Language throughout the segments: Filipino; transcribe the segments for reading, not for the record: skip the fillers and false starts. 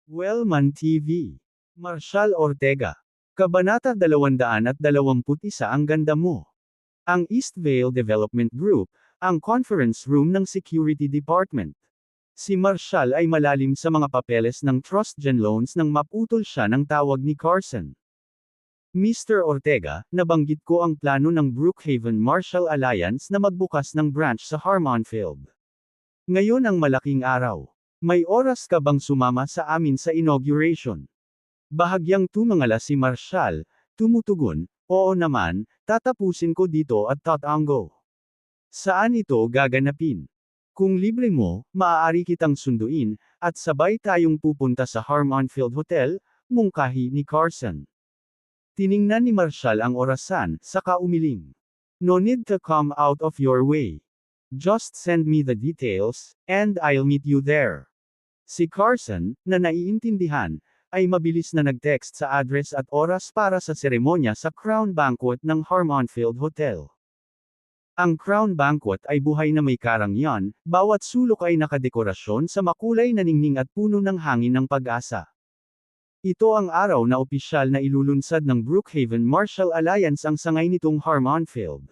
Wellman TV. Marshall Ortega. Kabanata 221 Ang ganda mo. Ang East Vale Development Group, ang conference room ng Security Department. Si Marshall ay malalim sa mga papeles ng trust gen loans nang maputol siya ng tawag ni Carson. Mr. Ortega, nabanggit ko ang plano ng Brookhaven Marshall Alliance na magbukas ng branch sa Harmonfield. Ngayon ang malaking araw. May oras ka bang sumama sa amin sa inauguration? Bahagyang tumangala si Marshall, tumutugon, oo naman, tatapusin ko dito at tatango. Saan ito gaganapin? Kung libre mo, maaari kitang sunduin, at sabay tayong pupunta sa Harmonfield Hotel, mungkahi ni Carson. Tiningnan ni Marshall ang orasan, saka umiling. No need to come out of your way. Just send me the details, and I'll meet you there. Si Carson, na naiintindihan, ay mabilis na nag-text sa address at oras para sa seremonya sa Crown Banquet ng Harmonfield Hotel. Ang Crown Banquet ay buhay na may karangyaan, bawat sulok ay nakadekorasyon sa makulay na ningning at puno ng hangin ng pag-asa. Ito ang araw na opisyal na ilulunsad ng Brookhaven Marshall Alliance ang sangay nitong Harmonfield.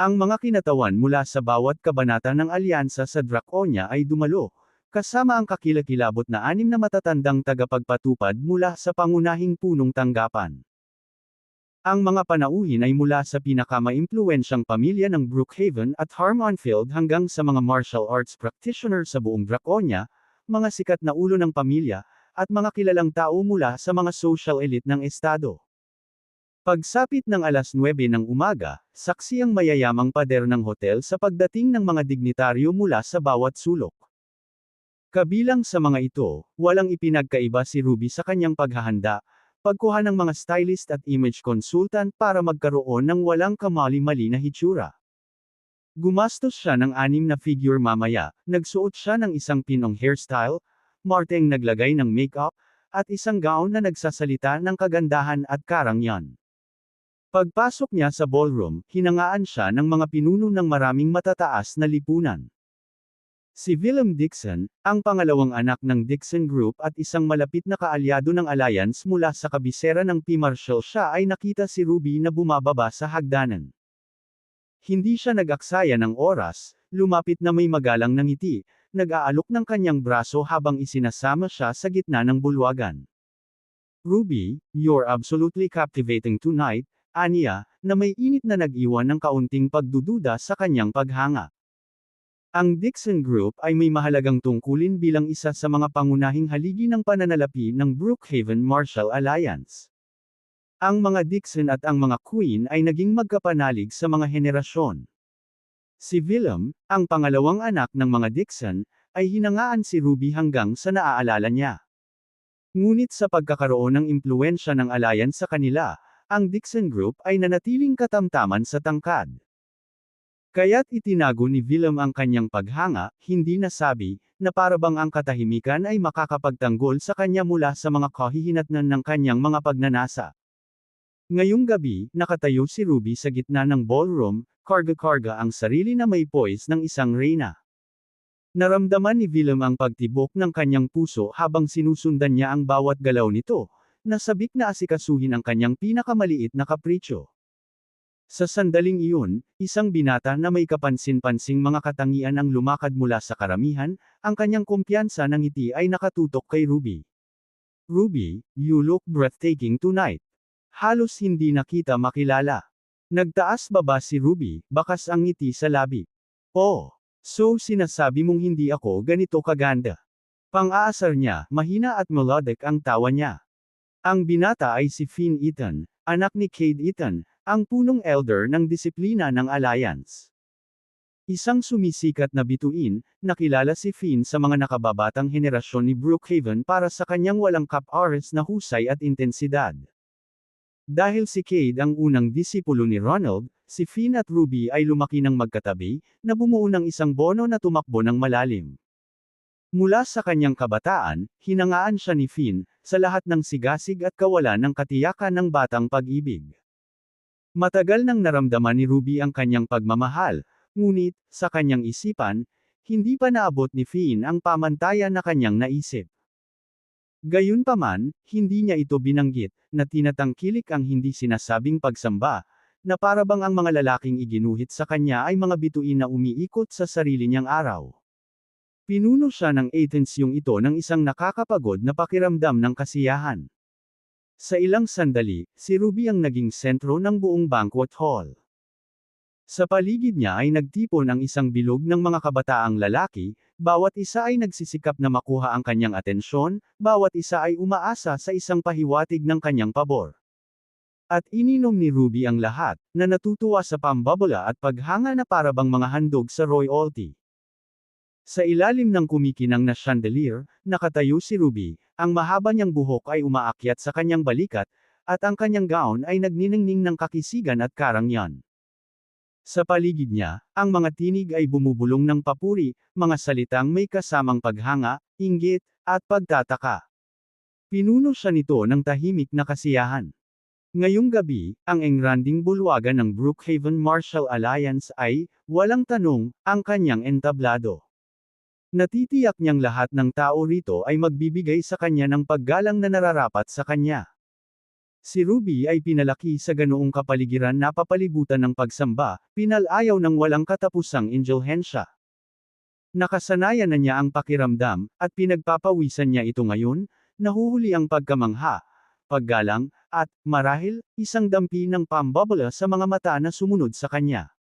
Ang mga kinatawan mula sa bawat kabanata ng alyansa sa Draconia ay dumalo, kasama ang kakilakilabot na 6 na matatandang tagapagpatupad mula sa pangunahing punong tanggapan. Ang mga panauhin ay mula sa pinakamaimpluwensyang pamilya ng Brookhaven at Harmonfield hanggang sa mga martial arts practitioner sa buong Draconia, mga sikat na ulo ng pamilya, at mga kilalang tao mula sa mga social elite ng estado. Pagsapit ng alas 9 ng umaga, saksi ang mayayamang pader ng hotel sa pagdating ng mga dignitaryo mula sa bawat sulok. Kabilang sa mga ito, walang ipinagkaiba si Ruby sa kanyang paghahanda, pagkuha ng mga stylist at image consultant para magkaroon ng walang kamali-mali na hitsura. Gumastos siya ng 6 na figure mamaya, nagsuot siya ng isang pinong hairstyle, marteng naglagay ng makeup, at isang gown na nagsasalita ng kagandahan at karangyaan. Pagpasok niya sa ballroom, hinangaan siya ng mga pinuno ng maraming matataas na lipunan. Si Willem Dixon, ang pangalawang anak ng Dixon Group at isang malapit na kaalyado ng Alliance mula sa kabisera ng P. Marshall siya ay nakita si Ruby na bumababa sa hagdanan. Hindi siya nag-aksaya ng oras, lumapit na may magalang na ngiti, nag-aalok ng kanyang braso habang isinasama siya sa gitna ng bulwagan. Ruby, you're absolutely captivating tonight, aniya, na may init na nag-iwan ng kaunting pagdududa sa kanyang paghanga. Ang Dixon Group ay may mahalagang tungkulin bilang isa sa mga pangunahing haligi ng pananalapi ng Brookhaven Marshall Alliance. Ang mga Dixon at ang mga Queen ay naging magkapanalig sa mga henerasyon. Si Willem, ang pangalawang anak ng mga Dixon, ay hinangaan si Ruby hanggang sa naaalala niya. Ngunit sa pagkakaroon ng impluwensya ng Alliance sa kanila, ang Dixon Group ay nanatiling katamtaman sa tangkad. Kaya't itinago ni Willem ang kanyang paghanga, hindi nasabi, na parabang ang katahimikan ay makakapagtanggol sa kanya mula sa mga kahihinatnan ng kanyang mga pagnanasa. Ngayong gabi, nakatayo si Ruby sa gitna ng ballroom, karga-karga ang sarili na may poise ng isang reyna. Naramdaman ni Willem ang pagtibok ng kanyang puso habang sinusundan niya ang bawat galaw nito, na sabik na asikasuhin ang kanyang pinakamaliit na kapritsyo. Sa sandaling iyon, isang binata na may kapansin-pansing mga katangian ang lumakad mula sa karamihan, ang kanyang kumpiyansa ng ngiti ay nakatutok kay Ruby. Ruby, you look breathtaking tonight. Halos hindi na kita makilala. Nagtaas baba si Ruby, bakas ang ngiti sa labi. Oh, so sinasabi mong hindi ako ganito kaganda. Pang-aasar niya, mahina at melodic ang tawa niya. Ang binata ay si Finn Eaton, anak ni Cade Eaton, ang punong elder ng disiplina ng Alliance. Isang sumisikat na bituin, nakilala si Finn sa mga nakababatang henerasyon ni Brookhaven para sa kanyang walang kap-aris na husay at intensidad. Dahil si Cade ang unang disipulo ni Ronald, si Finn at Ruby ay lumaki ng magkatabi, na bumuo ng isang bono na tumakbo ng malalim. Mula sa kanyang kabataan, hinangaan siya ni Finn, sa lahat ng sigasig at kawalan ng katiyakan ng batang pag-ibig. Matagal nang naramdaman ni Ruby ang kanyang pagmamahal, ngunit, sa kanyang isipan, hindi pa naabot ni Finn ang pamantayan na kanyang naisip. Gayunpaman, hindi niya ito binanggit, na tinatangkilik ang hindi sinasabing pagsamba, na parabang ang mga lalaking iginuhit sa kanya ay mga bituin na umiikot sa sarili niyang araw. Pinuno siya ng atensyong ito ng isang nakakapagod na pakiramdam ng kasiyahan. Sa ilang sandali, si Ruby ang naging sentro ng buong banquet hall. Sa paligid niya ay nagtipon ang isang bilog ng mga kabataang lalaki, bawat isa ay nagsisikap na makuha ang kanyang atensyon, bawat isa ay umaasa sa isang pahiwatig ng kanyang pabor. At ininom ni Ruby ang lahat, na natutuwa sa pambabala at paghanga na parabang mga handog sa royalty. Sa ilalim ng kumikinang na chandelier, nakatayo si Ruby, ang mahaba niyang buhok ay umaakyat sa kanyang balikat, at ang kanyang gown ay nagniningning ng kakisigan at karangyan. Sa paligid niya, ang mga tinig ay bumubulong ng papuri, mga salitang may kasamang paghanga, inggit, at pagtataka. Pinuno siya nito ng tahimik na kasiyahan. Ngayong gabi, ang engranding bulwagan ng Brookhaven Martial Alliance ay, walang tanong, ang kanyang entablado. Natitiyak niyang lahat ng tao rito ay magbibigay sa kanya ng paggalang na nararapat sa kanya. Si Ruby ay pinalaki sa ganoong kapaligiran na papalibutan ng pagsamba, pinalayaw ng walang katapusang indulhensya. Nakasanayan na niya ang pakiramdam, at pinagpapawisan niya ito ngayon, nahuhuli ang pagkamangha, paggalang, at, marahil, isang dampi ng pambabala sa mga mata na sumunod sa kanya.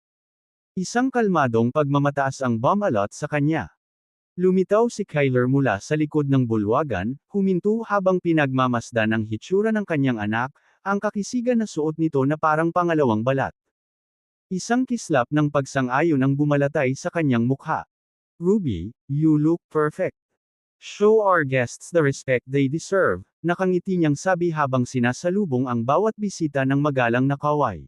Isang kalmadong pagmamataas ang bumalot sa kanya. Lumitaw si Kyler mula sa likod ng bulwagan, huminto habang pinagmamasdan ang hitsura ng kanyang anak, ang kakisigan na suot nito na parang pangalawang balat. Isang kislap ng pagsang-ayon ang bumalatay sa kanyang mukha. Ruby, you look perfect. Show our guests the respect they deserve, nakangiti niyang sabi habang sinasalubong ang bawat bisita ng magalang na kaway.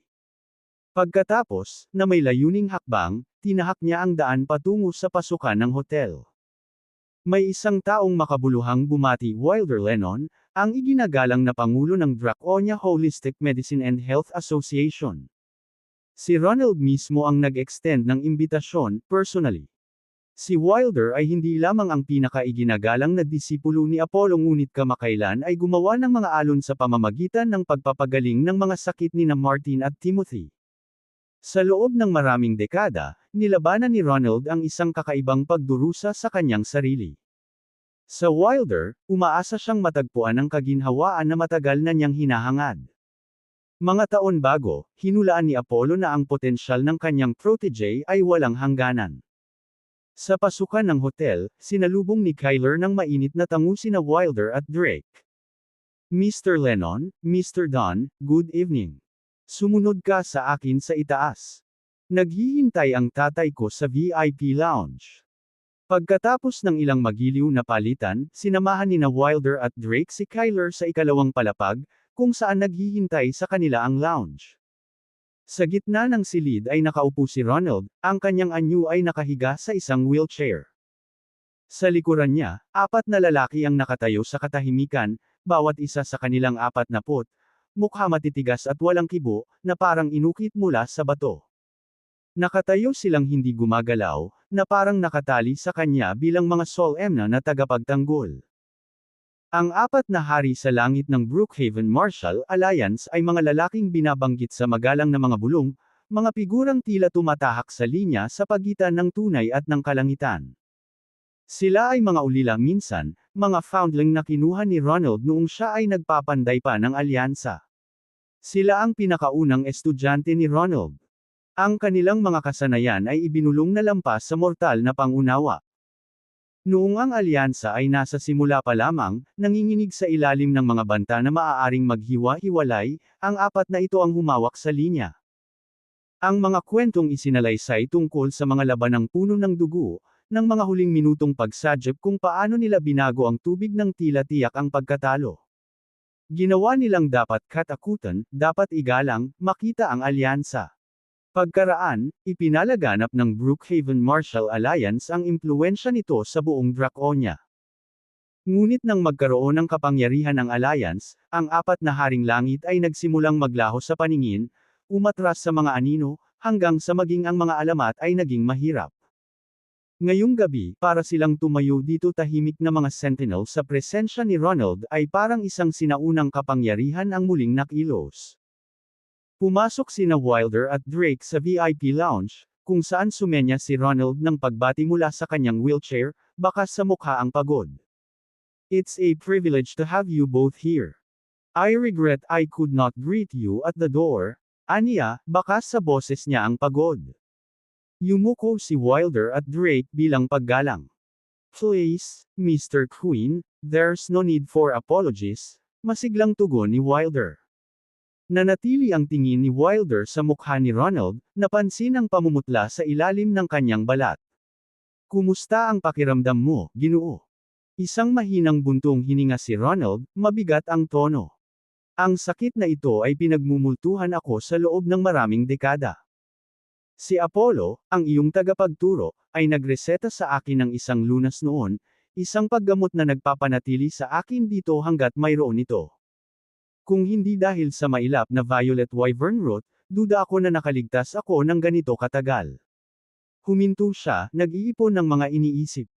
Pagkatapos, na may layuning hakbang, tinahak niya ang daan patungo sa pasukan ng hotel. May isang taong makabuluhang bumati Wilder Lennon, ang iginagalang na pangulo ng Draconia Holistic Medicine and Health Association. Si Ronald mismo ang nag-extend ng imbitasyon, personally. Si Wilder ay hindi lamang ang pinaka-iginagalang na disipulo ni Apollo ngunit kamakailan ay gumawa ng mga alon sa pamamagitan ng pagpapagaling ng mga sakit ni na Martin at Timothy. Sa loob ng maraming dekada, nilabanan ni Ronald ang isang kakaibang pagdurusa sa kanyang sarili. Sa Wilder, umaasa siyang matagpuan ang kaginhawaan na matagal na niyang hinahangad. Mga taon bago, hinulaan ni Apollo na ang potensyal ng kanyang protege ay walang hangganan. Sa pasukan ng hotel, sinalubong ni Kyler ng mainit na tango sina Wilder at Drake. Mr. Lennon, Mr. Don, good evening. Sumunod ka sa akin sa itaas. Naghihintay ang tatay ko sa VIP lounge. Pagkatapos ng ilang magiliw na palitan, sinamahan ni na Wilder at Drake si Kyler sa ikalawang palapag, kung saan naghihintay sa kanila ang lounge. Sa gitna ng silid ay nakaupo si Ronald, ang kanyang anyo ay nakahiga sa isang wheelchair. Sa likuran niya, 4 na lalaki ang nakatayo sa katahimikan, bawat isa sa kanilang 40, mukha matitigas at walang kibo, na parang inukit mula sa bato. Nakatayo silang hindi gumagalaw, na parang nakatali sa kanya bilang mga solemna na tagapagtanggol. Ang 4 na hari sa langit ng Brookhaven Martial Alliance ay mga lalaking binabanggit sa magalang na mga bulong, mga figurang tila tumatahak sa linya sa pagitan ng tunay at ng kalangitan. Sila ay mga ulila minsan, mga foundling na kinuha ni Ronald noong siya ay nagpapanday pa ng alyansa. Sila ang pinakaunang estudyante ni Ronald. Ang kanilang mga kasanayan ay ibinulong na lampas sa mortal na pangunawa. Noong ang alyansa ay nasa simula pa lamang, nanginginig sa ilalim ng mga banta na maaaring maghiwa-hiwalay, ang 4 na ito ang humawak sa linya. Ang mga kwentong isinalaysay tungkol sa mga labanang puno ng dugo, ng mga huling minutong pagsadyap kung paano nila binago ang tubig ng tila tiyak ang pagkatalo. Ginawa nilang dapat katakutan, dapat igalang, makita ang alyansa. Pagkaraan, ipinalaganap ng Brookhaven Martial Alliance ang impluwensya nito sa buong Draconia. Ngunit nang magkaroon ng kapangyarihan ang Alliance, ang 4 na haring langit ay nagsimulang maglaho sa paningin, umatras sa mga anino, hanggang sa maging ang mga alamat ay naging mahirap. Ngayong gabi, para silang tumayo dito tahimik na mga sentinel sa presensya ni Ronald ay parang isang sinaunang kapangyarihan ang muling nakilos. Pumasok sina Wilder at Drake sa VIP lounge, kung saan sumenya si Ronald ng pagbati mula sa kanyang wheelchair, bakas sa mukha ang pagod. It's a privilege to have you both here. I regret I could not greet you at the door, aniya, bakas sa boses niya ang pagod. Yumuko si Wilder at Drake bilang paggalang. Please, Mr. Queen, there's no need for apologies, masiglang tugon ni Wilder. Nanatili ang tingin ni Wilder sa mukha ni Ronald, napansin ang pamumutla sa ilalim ng kanyang balat. Kumusta ang pakiramdam mo, Ginoo? Isang mahinang buntong hininga si Ronald, mabigat ang tono. Ang sakit na ito ay pinagmumultuhan ako sa loob ng maraming dekada. Si Apollo, ang iyong tagapagturo, ay nagreseta sa akin ng isang lunas noon, isang paggamot na nagpapanatili sa akin dito hanggat mayroon ito. Kung hindi dahil sa mailap na violet wyvern root, duda ako na nakaligtas ako ng ganito katagal. Huminto siya, nag-iipon ng mga iniisip.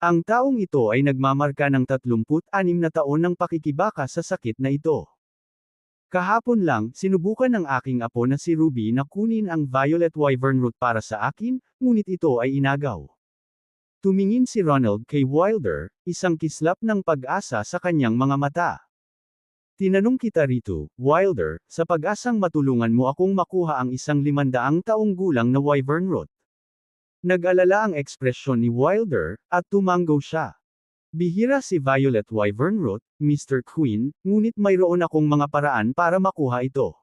Ang taong ito ay nagmamarka ng 36 na taon ng pakikibaka sa sakit na ito. Kahapon lang, sinubukan ng aking apo na si Ruby na kunin ang violet wyvern root para sa akin, ngunit ito ay inagaw. Tumingin si Ronald kay Wilder, isang kislap ng pag-asa sa kanyang mga mata. Tinanong kita rito, Wilder, sa pag-asang matulungan mo akong makuha ang isang 500 taong gulang na wyvern root. Nag-alala ang ekspresyon ni Wilder, at tumanggo siya. Bihira si violet wyvern root, Mr. Queen, ngunit mayroon akong mga paraan para makuha ito.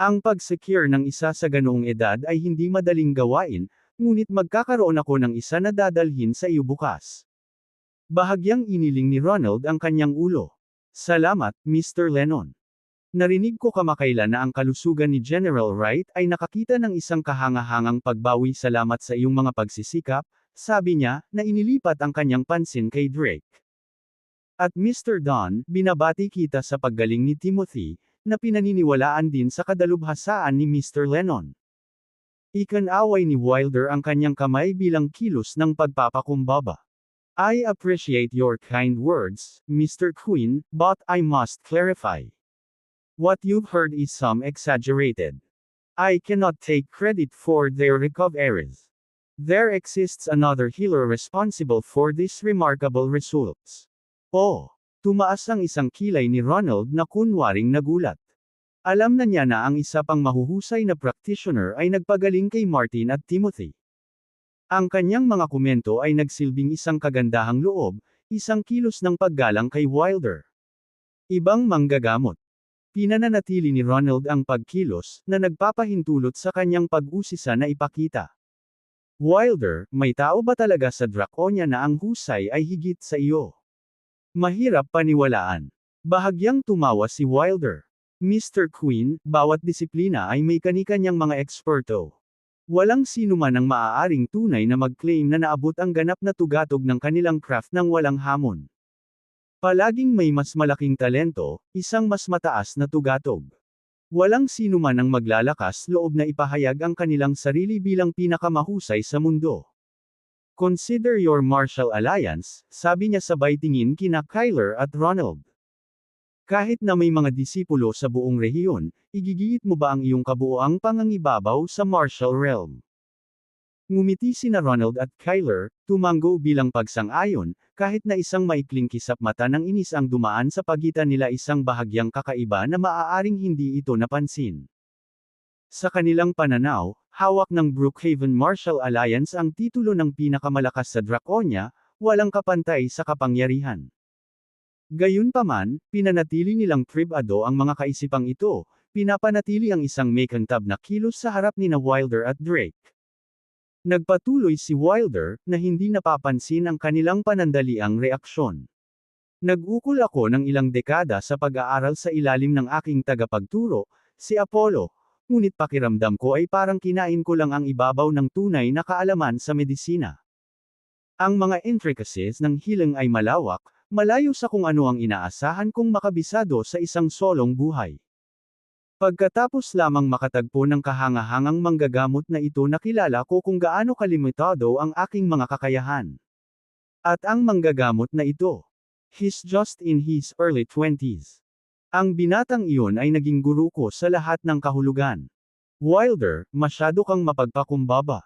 Ang pag-secure ng isa sa ganoong edad ay hindi madaling gawain, ngunit magkakaroon ako ng isa na dadalhin sa iyo bukas. Bahagyang iniling ni Ronald ang kanyang ulo. Salamat, Mr. Lennon. Narinig ko kamakailan na ang kalusugan ni General Wright ay nakakita ng isang kahangahangang pagbawi salamat sa iyong mga pagsisikap, sabi niya, na inilipat ang kanyang pansin kay Drake. At Mr. Don, binabati kita sa paggaling ni Timothy, na pinaniniwalaan din sa kadalubhasaan ni Mr. Lennon. Ikanaway ni Wilder ang kanyang kamay bilang kilos ng pagpapakumbaba. I appreciate your kind words, Mr. Queen, but I must clarify. What you've heard is some exaggerated. I cannot take credit for their recoveries. There exists another healer responsible for these remarkable results. Oh! Tumaas ang isang kilay ni Ronald na kunwaring nagulat. Alam na niya na ang isa pang mahuhusay na practitioner ay nagpagaling kay Martin at Timothy. Ang kanyang mga komento ay nagsilbing isang kagandahang loob, isang kilos ng paggalang kay Wilder. Ibang manggagamot. Pinananatili ni Ronald ang pagkilos, na nagpapahintulot sa kanyang pag-usisa na ipakita. Wilder, may tao ba talaga sa Draconia na ang husay ay higit sa iyo? Mahirap paniwalaan. Bahagyang tumawa si Wilder. Mr. Queen, bawat disiplina ay may kani-kanyang mga eksperto. Walang sino man ang maaaring tunay na mag-claim na naabot ang ganap na tugatog ng kanilang craft ng walang hamon. Palaging may mas malaking talento, isang mas mataas na tugatog. Walang sino man ang maglalakas loob na ipahayag ang kanilang sarili bilang pinakamahusay sa mundo. Consider your martial alliance, sabi niya sabay tingin kina Kyler at Ronald. Kahit na may mga disipulo sa buong rehiyon, igigit mo ba ang iyong kabuoang pangangibabaw sa martial realm? Ngumiti sina Ronald at Kyler, tumanggo bilang pagsang-ayon, kahit na isang maikling kisap mata ng inis ang dumaan sa pagitan nila, isang bahagyang kakaiba na maaaring hindi ito napansin. Sa kanilang pananaw, hawak ng Brookhaven Martial Alliance ang titulo ng pinakamalakas sa Draconia, walang kapantay sa kapangyarihan. Gayunpaman, pinanatili nilang pribado ang mga kaisipang ito, pinapanatili ang isang makantab na kilos sa harap ni Wilder at Drake. Nagpatuloy si Wilder, na hindi napapansin ang kanilang panandaliang reaksyon. Nag-ukol ako ng ilang dekada sa pag-aaral sa ilalim ng aking tagapagturo, si Apollo, ngunit pakiramdam ko ay parang kinain ko lang ang ibabaw ng tunay na kaalaman sa medisina. Ang mga intricacies ng healing ay malawak, malayo sa kung ano ang inaasahan kong makabisado sa isang solong buhay. Pagkatapos lamang makatagpo ng kahangahangang manggagamot na ito nakilala ko kung gaano kalimitado ang aking mga kakayahan. At ang manggagamot na ito. He's just in his early 20s. Ang binatang iyon ay naging guru ko sa lahat ng kahulugan. Wilder, masyado kang mapagpakumbaba.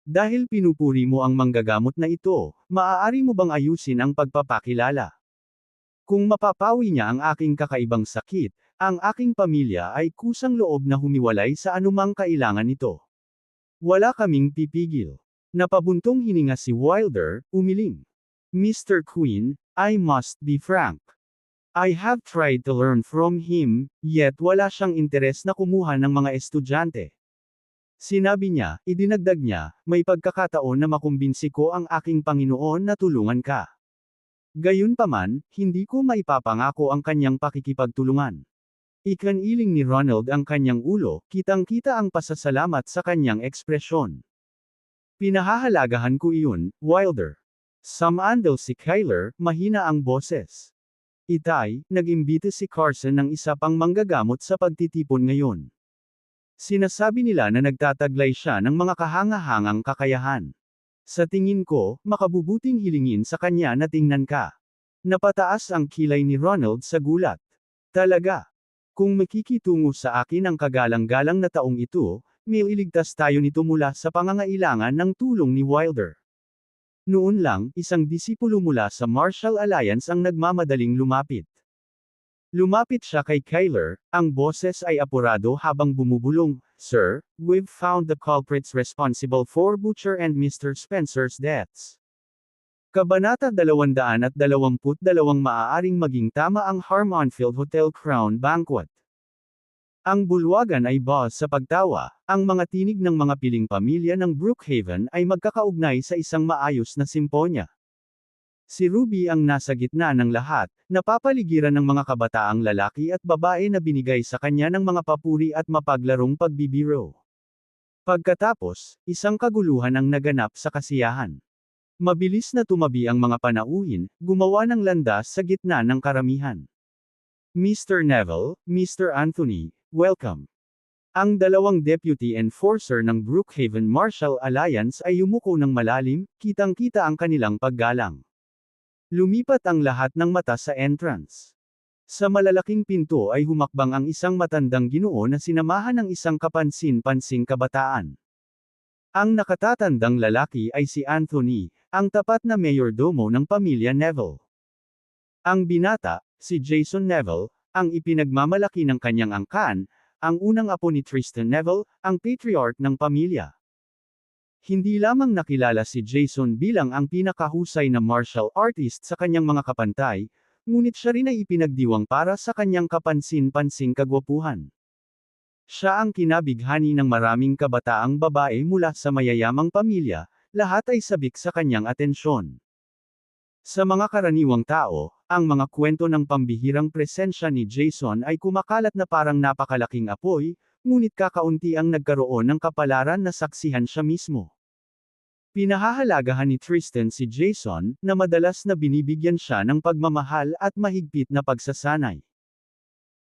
Dahil pinupuri mo ang manggagamot na ito, maaari mo bang ayusin ang pagpapakilala? Kung mapapawi niya ang aking kakaibang sakit, ang aking pamilya ay kusang loob na humiwalay sa anumang kailangan nito. Wala kaming pipigil. Napabuntong hininga si Wilder, umiling. Mr. Quinn, I must be frank. I have tried to learn from him, yet wala siyang interes na kumuha ng mga estudyante. Sinabi niya, idinagdag niya, may pagkakataon na makumbinsi ko ang aking Panginoon na tulungan ka. Gayunpaman, hindi ko maipapangako ang kanyang pakikipagtulungan. Ikaniling ni Ronald ang kanyang ulo, kitang-kita ang pasasalamat sa kanyang ekspresyon. Pinahahalagahan ko iyon, Wilder. Sumandal si Kyler, mahina ang boses. Itay, nag-imbita si Carson ng isa pang manggagamot sa pagtitipon ngayon. Sinasabi nila na nagtataglay siya ng mga kahangahangang kakayahan. Sa tingin ko, makabubuting hilingin sa kanya na tingnan ka. Napataas ang kilay ni Ronald sa gulat. Talaga. Kung makikitungo sa akin ang kagalang-galang na taong ito, may iligtas tayo nito mula sa pangangailangan ng tulong ni Wilder. Noon lang, isang disipulo mula sa Marshall Alliance ang nagmamadaling lumapit. Lumapit siya kay Kyler, ang boses ay apurado habang bumubulong, Sir, we've found the culprits responsible for Butcher and Mr. Spencer's deaths. Kabanata 222 maaaring maging tama ang Harmonfield Hotel Crown Banquet. Ang bulwagan ay buzz sa pagtawa, ang mga tinig ng mga piling pamilya ng Brookhaven ay magkakaugnay sa isang maayos na simponya. Si Ruby ang nasa gitna ng lahat, napapaligiran ng mga kabataang lalaki at babae na binigay sa kanya ng mga papuri at mapaglarong pagbibiro. Pagkatapos, isang kaguluhan ang naganap sa kasiyahan. Mabilis na tumabi ang mga panauhin, gumawa ng landas sa gitna ng karamihan. Mr. Neville, Mr. Anthony, welcome. Ang dalawang deputy enforcer ng Brookhaven Marshall Alliance ay yumuko ng malalim, kitang-kita ang kanilang paggalang. Lumipat ang lahat ng mata sa entrance. Sa malalaking pinto ay humakbang ang isang matandang ginoo na sinamahan ng isang kapansin-pansing kabataan. Ang nakatatandang lalaki ay si Anthony, ang tapat na mayordomo ng pamilya Neville. Ang binata, si Jason Neville, ang ipinagmamalaki ng kanyang angkan, ang unang apo ni Tristan Neville, ang patriarch ng pamilya. Hindi lamang nakilala si Jason bilang ang pinakahusay na martial artist sa kanyang mga kapantay, ngunit siya rin ay ipinagdiwang para sa kanyang kapansin-pansing kagwapuhan. Siya ang kinabighani ng maraming kabataang babae mula sa mayayamang pamilya, lahat ay sabik sa kanyang atensyon. Sa mga karaniwang tao, ang mga kwento ng pambihirang presensya ni Jason ay kumakalat na parang napakalaking apoy, ngunit kakaunti ang nagkaroon ng kapalaran na saksihan siya mismo. Pinahahalagahan ni Tristan si Jason, na madalas na binibigyan siya ng pagmamahal at mahigpit na pagsasanay.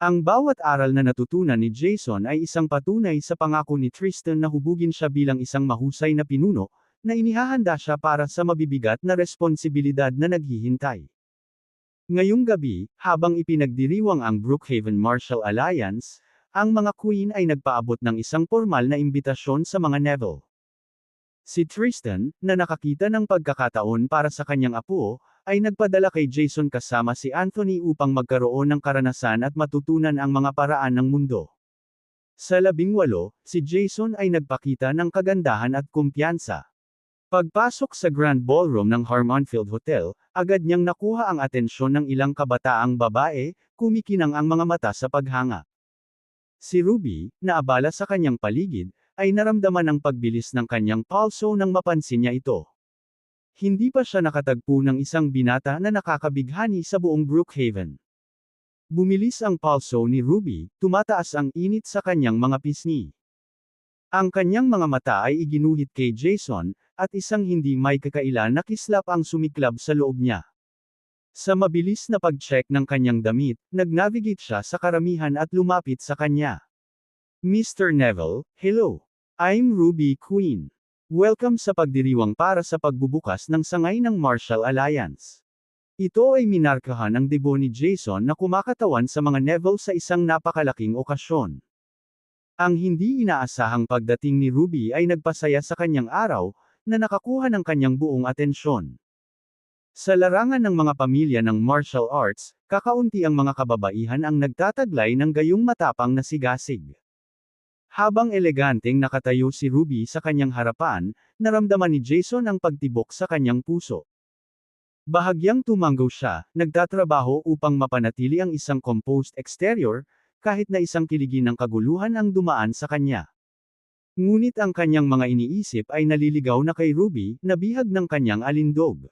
Ang bawat aral na natutunan ni Jason ay isang patunay sa pangako ni Tristan na hubugin siya bilang isang mahusay na pinuno, na inihahanda siya para sa mabibigat na responsibilidad na naghihintay. Ngayong gabi, habang ipinagdiriwang ang Brookhaven Marshall Alliance, ang mga queen ay nagpaabot ng isang formal na imbitasyon sa mga Neville. Si Tristan, na nakakita ng pagkakataon para sa kanyang apo, ay nagpadala kay Jason kasama si Anthony upang magkaroon ng karanasan at matutunan ang mga paraan ng mundo. Sa 18, si Jason ay nagpakita ng kagandahan at kumpiyansa. Pagpasok sa Grand Ballroom ng Harmonfield Hotel, agad niyang nakuha ang atensyon ng ilang kabataang babae, kumikinang ang mga mata sa paghanga. Si Ruby, na abala sa kanyang paligid, ay naramdaman ang pagbilis ng kanyang pulso nang mapansin niya ito. Hindi pa siya nakatagpo ng isang binata na nakakabighani sa buong Brookhaven. Bumilis ang pulso ni Ruby, tumataas ang init sa kanyang mga pisngi. Ang kanyang mga mata ay iginuhit kay Jason, at isang hindi may kakailan na kislap ang sumiklab sa loob niya. Sa mabilis na pag-check ng kanyang damit, nag-navigate siya sa karamihan at lumapit sa kanya. Mr. Neville, hello. I'm Ruby Queen. Welcome sa pagdiriwang para sa pagbubukas ng sangay ng Marshall Alliance. Ito ay minarkahan ang debut ni Jason na kumakatawan sa mga Neville sa isang napakalaking okasyon. Ang hindi inaasahang pagdating ni Ruby ay nagpasaya sa kanyang araw, na nakakuha ng kanyang buong atensyon. Sa larangan ng mga pamilya ng martial arts, kakaunti ang mga kababaihan ang nagtataglay ng gayong matapang na sigasig. Habang eleganteng nakatayo si Ruby sa kanyang harapan, naramdaman ni Jason ang pagtibok sa kanyang puso. Bahagyang tumanggo siya, nagtatrabaho upang mapanatili ang isang composed exterior, kahit na isang kiligin ng kaguluhan ang dumaan sa kanya. Ngunit ang kanyang mga iniisip ay naliligaw na kay Ruby, na bihag ng kanyang alindog.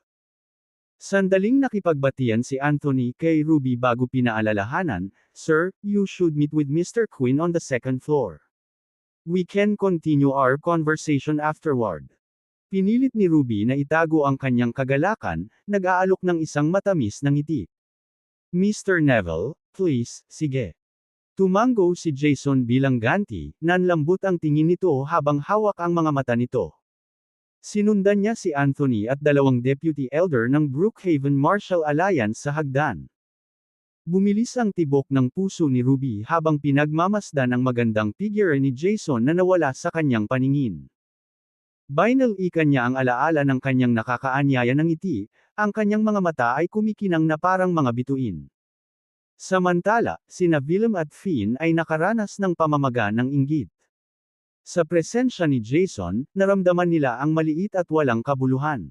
Sandaling nakipagbatian si Anthony kay Ruby bago pinaalalahanan, "Sir, you should meet with Mr. Quinn on the second floor. We can continue our conversation afterward." Pinilit ni Ruby na itago ang kanyang kagalakan, nag-aalok ng isang matamis na ngiti. "Mr. Neville, please, sige." Tumango si Jason bilang ganti, nanlambot ang tingin nito habang hawak ang mga mata nito. Sinundan niya si Anthony at dalawang deputy elder ng Brookhaven Martial Alliance sa hagdan. Bumilis ang tibok ng puso ni Ruby habang pinagmamasdan ang magandang figure ni Jason na nawala sa kanyang paningin. Binalikan niya ang alaala ng kanyang nakakaanyaya ng ngiti, ang kanyang mga mata ay kumikinang na parang mga bituin. Samantala, sina Willem at Finn ay nakaranas ng pamamaga ng inggit. Sa presensya ni Jason, naramdaman nila ang maliit at walang kabuluhan.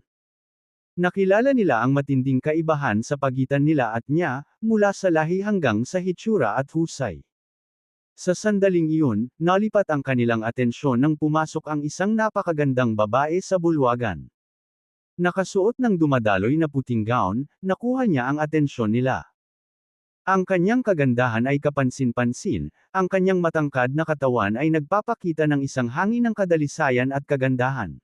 Nakilala nila ang matinding kaibahan sa pagitan nila at niya, mula sa lahi hanggang sa hitsura at husay. Sa sandaling iyon, nalipat ang kanilang atensyon nang pumasok ang isang napakagandang babae sa bulwagan. Nakasuot ng dumadaloy na puting gown, nakuha niya ang atensyon nila. Ang kanyang kagandahan ay kapansin-pansin, ang kanyang matangkad na katawan ay nagpapakita ng isang hangin ng kadalisayan at kagandahan.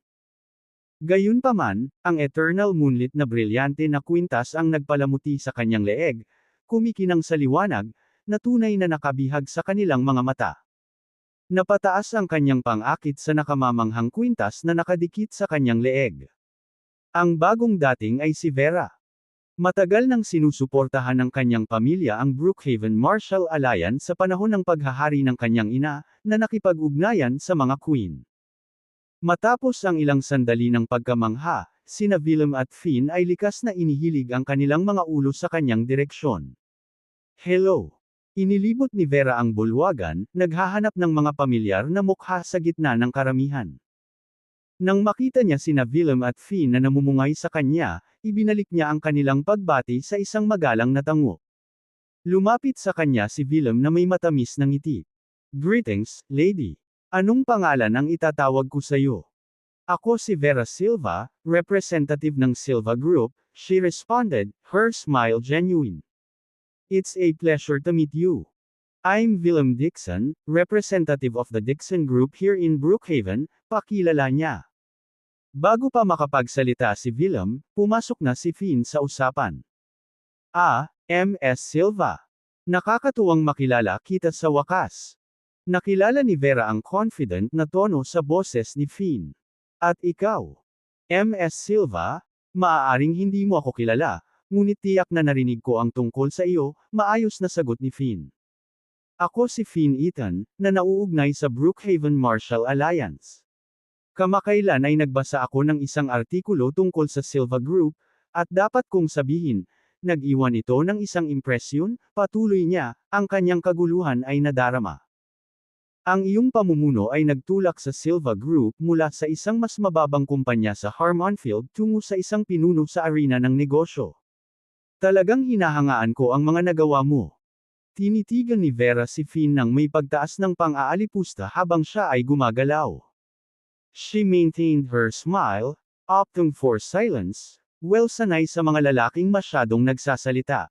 Gayunpaman, ang eternal moonlit na brilyante na kwintas ang nagpalamuti sa kanyang leeg, kumikinang sa liwanag, na tunay na nakabihag sa kanilang mga mata. Napataas ang kanyang pang-akit sa nakamamanghang kwintas na nakadikit sa kanyang leeg. Ang bagong dating ay si Vera. Matagal nang sinusuportahan ng kanyang pamilya ang Brookhaven Martial Alliance sa panahon ng paghahari ng kanyang ina, na nakipag-ugnayan sa mga queen. Matapos ang ilang sandali ng pagkamangha, sina Willem at Finn ay likas na inihilig ang kanilang mga ulo sa kanyang direksyon. "Hello." Inilibot ni Vera ang bulwagan, naghahanap ng mga pamilyar na mukha sa gitna ng karamihan. Nang makita niya sina Willem at Finn na namumungay sa kanya, ibinalik niya ang kanilang pagbati sa isang magalang na tango. Lumapit sa kanya si Willem na may matamis na ngiti. "Greetings, lady. Anong pangalan ang itatawag ko sa iyo?" "Ako si Vera Silva, representative ng Silva Group," she responded, her smile genuine. "It's a pleasure to meet you. I'm Willem Dixon, representative of the Dixon Group here in Brookhaven," pakilala niya. Bago pa makapagsalita si Willem, pumasok na si Finn sa usapan. "Ah, Ms. Silva. Nakakatuwang makilala kita sa wakas." Nakilala ni Vera ang confident na tono sa boses ni Finn. "At ikaw, Ms. Silva, maaaring hindi mo ako kilala, ngunit tiyak na narinig ko ang tungkol sa iyo," maayos na sagot ni Finn. "Ako si Finn Eaton, na nauugnay sa Brookhaven Martial Alliance. Kamakailan ay nagbasa ako ng isang artikulo tungkol sa Silva Group, at dapat kong sabihin, nag-iwan ito ng isang impresyon," patuloy niya, ang kanyang kaguluhan ay nadarama. "Ang iyong pamumuno ay nagtulak sa Silva Group mula sa isang mas mababang kumpanya sa Harmonfield tungo sa isang pinuno sa arena ng negosyo. Talagang hinahangaan ko ang mga nagawa mo." Tinitigan ni Vera si Finn nang may pagtaas ng pang-aalipusta habang siya ay gumagalaw. She maintained her smile, opting for silence, well sanay sa mga lalaking masyadong nagsasalita.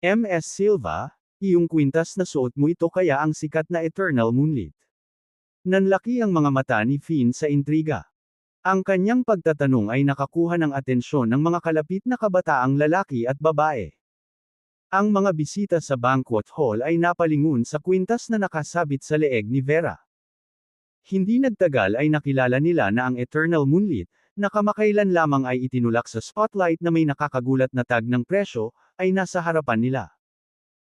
"Ms. Silva, iyong kwintas na suot mo ito kaya ang sikat na eternal moonlit." Nanlaki ang mga mata ni Finn sa intriga. Ang kanyang pagtatanong ay nakakuha ng atensyon ng mga kalapit na kabataang lalaki at babae. Ang mga bisita sa banquet hall ay napalingon sa kwintas na nakasabit sa leeg ni Vera. Hindi nagtagal ay nakilala nila na ang Eternal Moonlit, na kamakailan lamang ay itinulak sa spotlight na may nakakagulat na tag ng presyo, ay nasa harapan nila.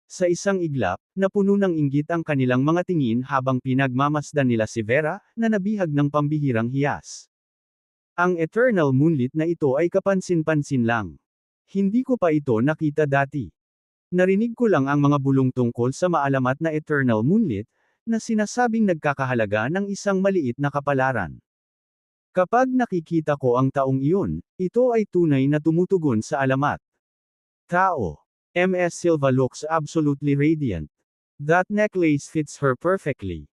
Sa isang iglap, napuno ng inggit ang kanilang mga tingin habang pinagmamasdan nila si Vera, na nabihag ng pambihirang hiyas. Ang Eternal Moonlit na ito ay kapansin-pansin lang. Hindi ko pa ito nakita dati. Narinig ko lang ang mga bulong tungkol sa maalamat na Eternal Moonlit, na sinasabing nagkakahalaga ng isang maliit na kapalaran. Kapag nakikita ko ang taong iyon, ito ay tunay na tumutugon sa alamat. Tao. Ms. Silva looks absolutely radiant. That necklace fits her perfectly.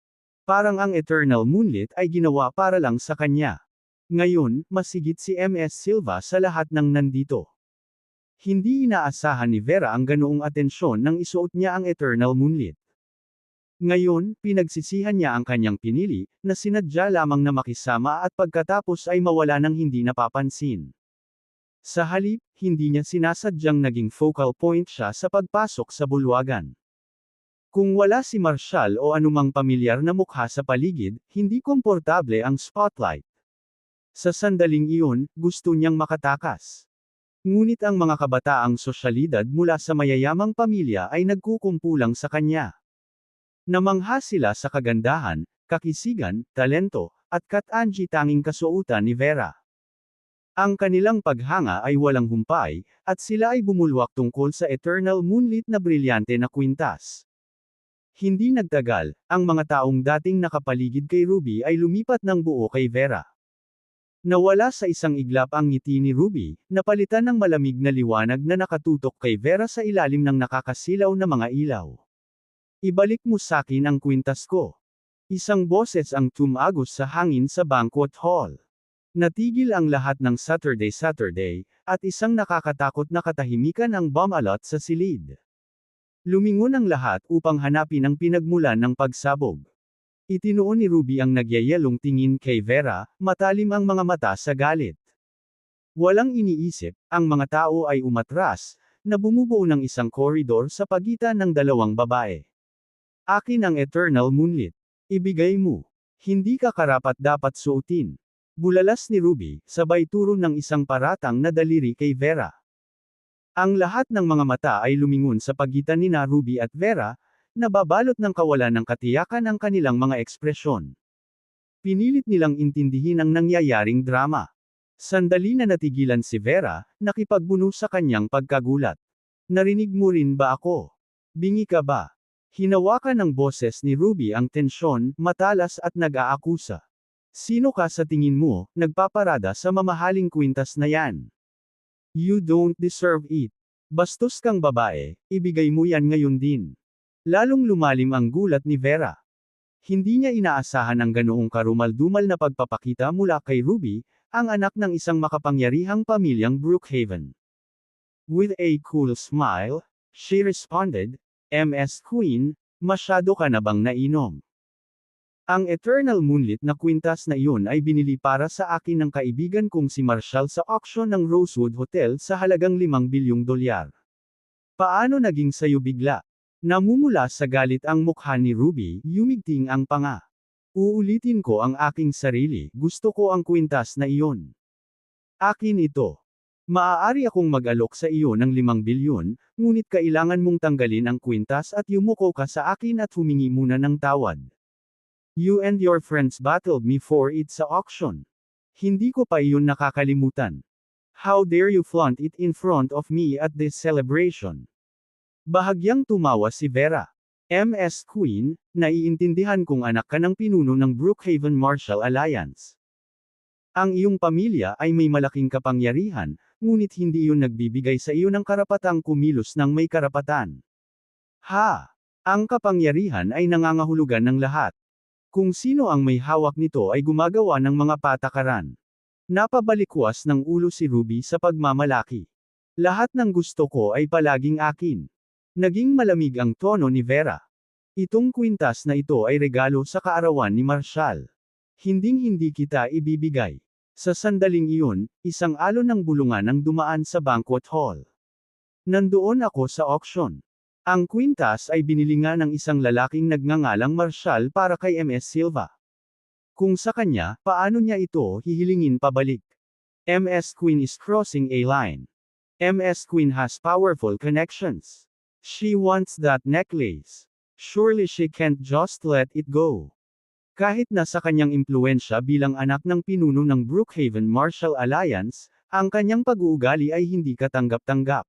Parang ang Eternal Moonlit ay ginawa para lang sa kanya. Ngayon, masigit si Ms. Silva sa lahat ng nandito. Hindi inaasahan ni Vera ang ganoong atensyon nang isuot niya ang Eternal Moonlit. Ngayon, pinagsisihan niya ang kanyang pinili, na sinadya lamang na makisama at pagkatapos ay mawala ng hindi napapansin. Sa halip, hindi niya sinasadyang naging focal point siya sa pagpasok sa bulwagan. Kung wala si Marshall o anumang pamilyar na mukha sa paligid, hindi komportable ang spotlight. Sa sandaling iyon, gusto niyang makatakas. Ngunit ang mga kabataang sosyalidad mula sa mayayamang pamilya ay nagkukumpulang sa kanya. Namangha sila sa kagandahan, kakisigan, talento, at katangi tanging kasuotan ni Vera. Ang kanilang paghanga ay walang humpay, at sila ay bumulwak tungkol sa Eternal Moonlit na brilyante na kwintas. Hindi nagtagal, ang mga taong dating nakapaligid kay Ruby ay lumipat ng buo kay Vera. Nawala sa isang iglap ang ngiti ni Ruby, napalitan ng malamig na liwanag na nakatutok kay Vera sa ilalim ng nakakasilaw na mga ilaw. Ibalik mo sakin ang kwintas ko. Isang boses ang tumagos sa hangin sa banquet hall. Natigil ang lahat ng Saturday, at isang nakakatakot na katahimikan ang bumalot sa silid. Lumingon ang lahat upang hanapin ang pinagmulan ng pagsabog. Itinuon ni Ruby ang nagyayelong tingin kay Vera, matalim ang mga mata sa galit. Walang iniisip, ang mga tao ay umatras, na bumubuo ng isang koridor sa pagitan ng dalawang babae. Akin ang Eternal Moonlit. Ibigay mo. Hindi ka karapat-dapat suotin. Bulalas ni Ruby, sabay turo ng isang paratang na daliri kay Vera. Ang lahat ng mga mata ay lumingon sa pagitan nina Ruby at Vera, nababalot ng kawalan ng katiyakan ang kanilang mga ekspresyon. Pinilit nilang intindihin ang nangyayaring drama. Sandali na natigilan si Vera, nakipagbuno sa kanyang pagkagulat. Narinig mo rin ba ako? Bingi ka ba? Hinawakan ng boses ni Ruby ang tensyon, matalas at nag-aakusa. Sino ka sa tingin mo, nagpaparada sa mamahaling kwintas na yan? You don't deserve it. Bastos kang babae, ibigay mo yan ngayon din. Lalong lumalim ang gulat ni Vera. Hindi niya inaasahan ang ganoong karumaldumal na pagpapakita mula kay Ruby, ang anak ng isang makapangyarihang pamilyang Brookhaven. With a cool smile, she responded, Ms. Queen, masyado ka na bang nainom? Ang Eternal Moonlit na kwintas na iyon ay binili para sa akin ng kaibigan kong si Marshall sa auction ng Rosewood Hotel sa halagang $5 bilyong. Paano naging sayo bigla? Namumula sa galit ang mukha ni Ruby, yumigting ang panga. Uulitin ko ang aking sarili, gusto ko ang kwintas na iyon. Akin ito. Maaari akong mag-alok sa iyo ng 5 bilyon, ngunit kailangan mong tanggalin ang kwintas at yumuko ka sa akin at humingi muna ng tawad. You and your friends battled me for it sa auction. Hindi ko pa iyon nakakalimutan. How dare you flaunt it in front of me at this celebration? Bahagyang tumawa si Vera. Ms. Queen, naiintindihan kong anak ka ng pinuno ng Brookhaven Marshall Alliance. Ang iyong pamilya ay may malaking kapangyarihan, ngunit hindi iyon nagbibigay sa iyo ng karapatang kumilos ng may karapatan. Ha! Ang kapangyarihan ay nangangahulugan ng lahat. Kung sino ang may hawak nito ay gumagawa ng mga patakaran. Napabalikwas ng ulo si Ruby sa pagmamalaki. Lahat ng gusto ko ay palaging akin. Naging malamig ang tono ni Vera. Itong kwintas na ito ay regalo sa kaarawan ni Marshall. Hinding-hindi kita ibibigay. Sa sandaling iyon, isang alon ng bulungan ang dumaan sa banquet hall. Nandoon ako sa auction. Ang kwintas ay binili nga ng isang lalaking nagngangalang Marshall para kay MS Silva. Kung sa kanya, paano niya ito hihilingin pabalik? MS Queen is crossing a line. MS Queen has powerful connections. She wants that necklace. Surely she can't just let it go. Kahit na sa kanyang impluensya bilang anak ng pinuno ng Brookhaven-Marshall Alliance, ang kanyang pag-uugali ay hindi katanggap-tanggap.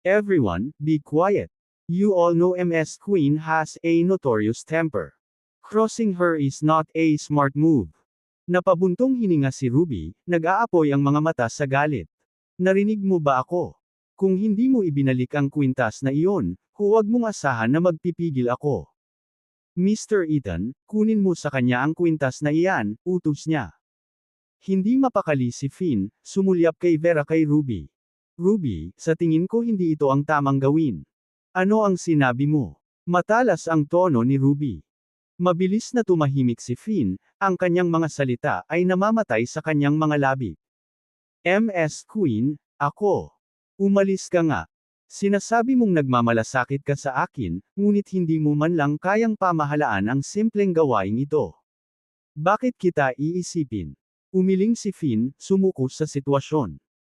Everyone, be quiet. You all know MS Queen has a notorious temper. Crossing her is not a smart move. Napabuntong hininga si Ruby, nag-aapoy ang mga mata sa galit. Narinig mo ba ako? Kung hindi mo ibinalik ang kwintas na iyon, huwag mong asahan na magpipigil ako. Mr. Ethan, kunin mo sa kanya ang kwintas na iyan, utos niya. Hindi mapakali si Finn, sumulyap kay Vera kay Ruby. Ruby, sa tingin ko hindi ito ang tamang gawin. Ano ang sinabi mo? Matalas ang tono ni Ruby. Mabilis na tumahimik si Finn, ang kanyang mga salita ay namamatay sa kanyang mga labi. MS Queen, ako. Umalis ka nga. Sinasabi mong nagmamalasakit ka sa akin, ngunit hindi mo man lang kayang pamahalaan ang simpleng gawain ito. Bakit kita iisipin? Umiling si Finn, sumuko sa sitwasyon.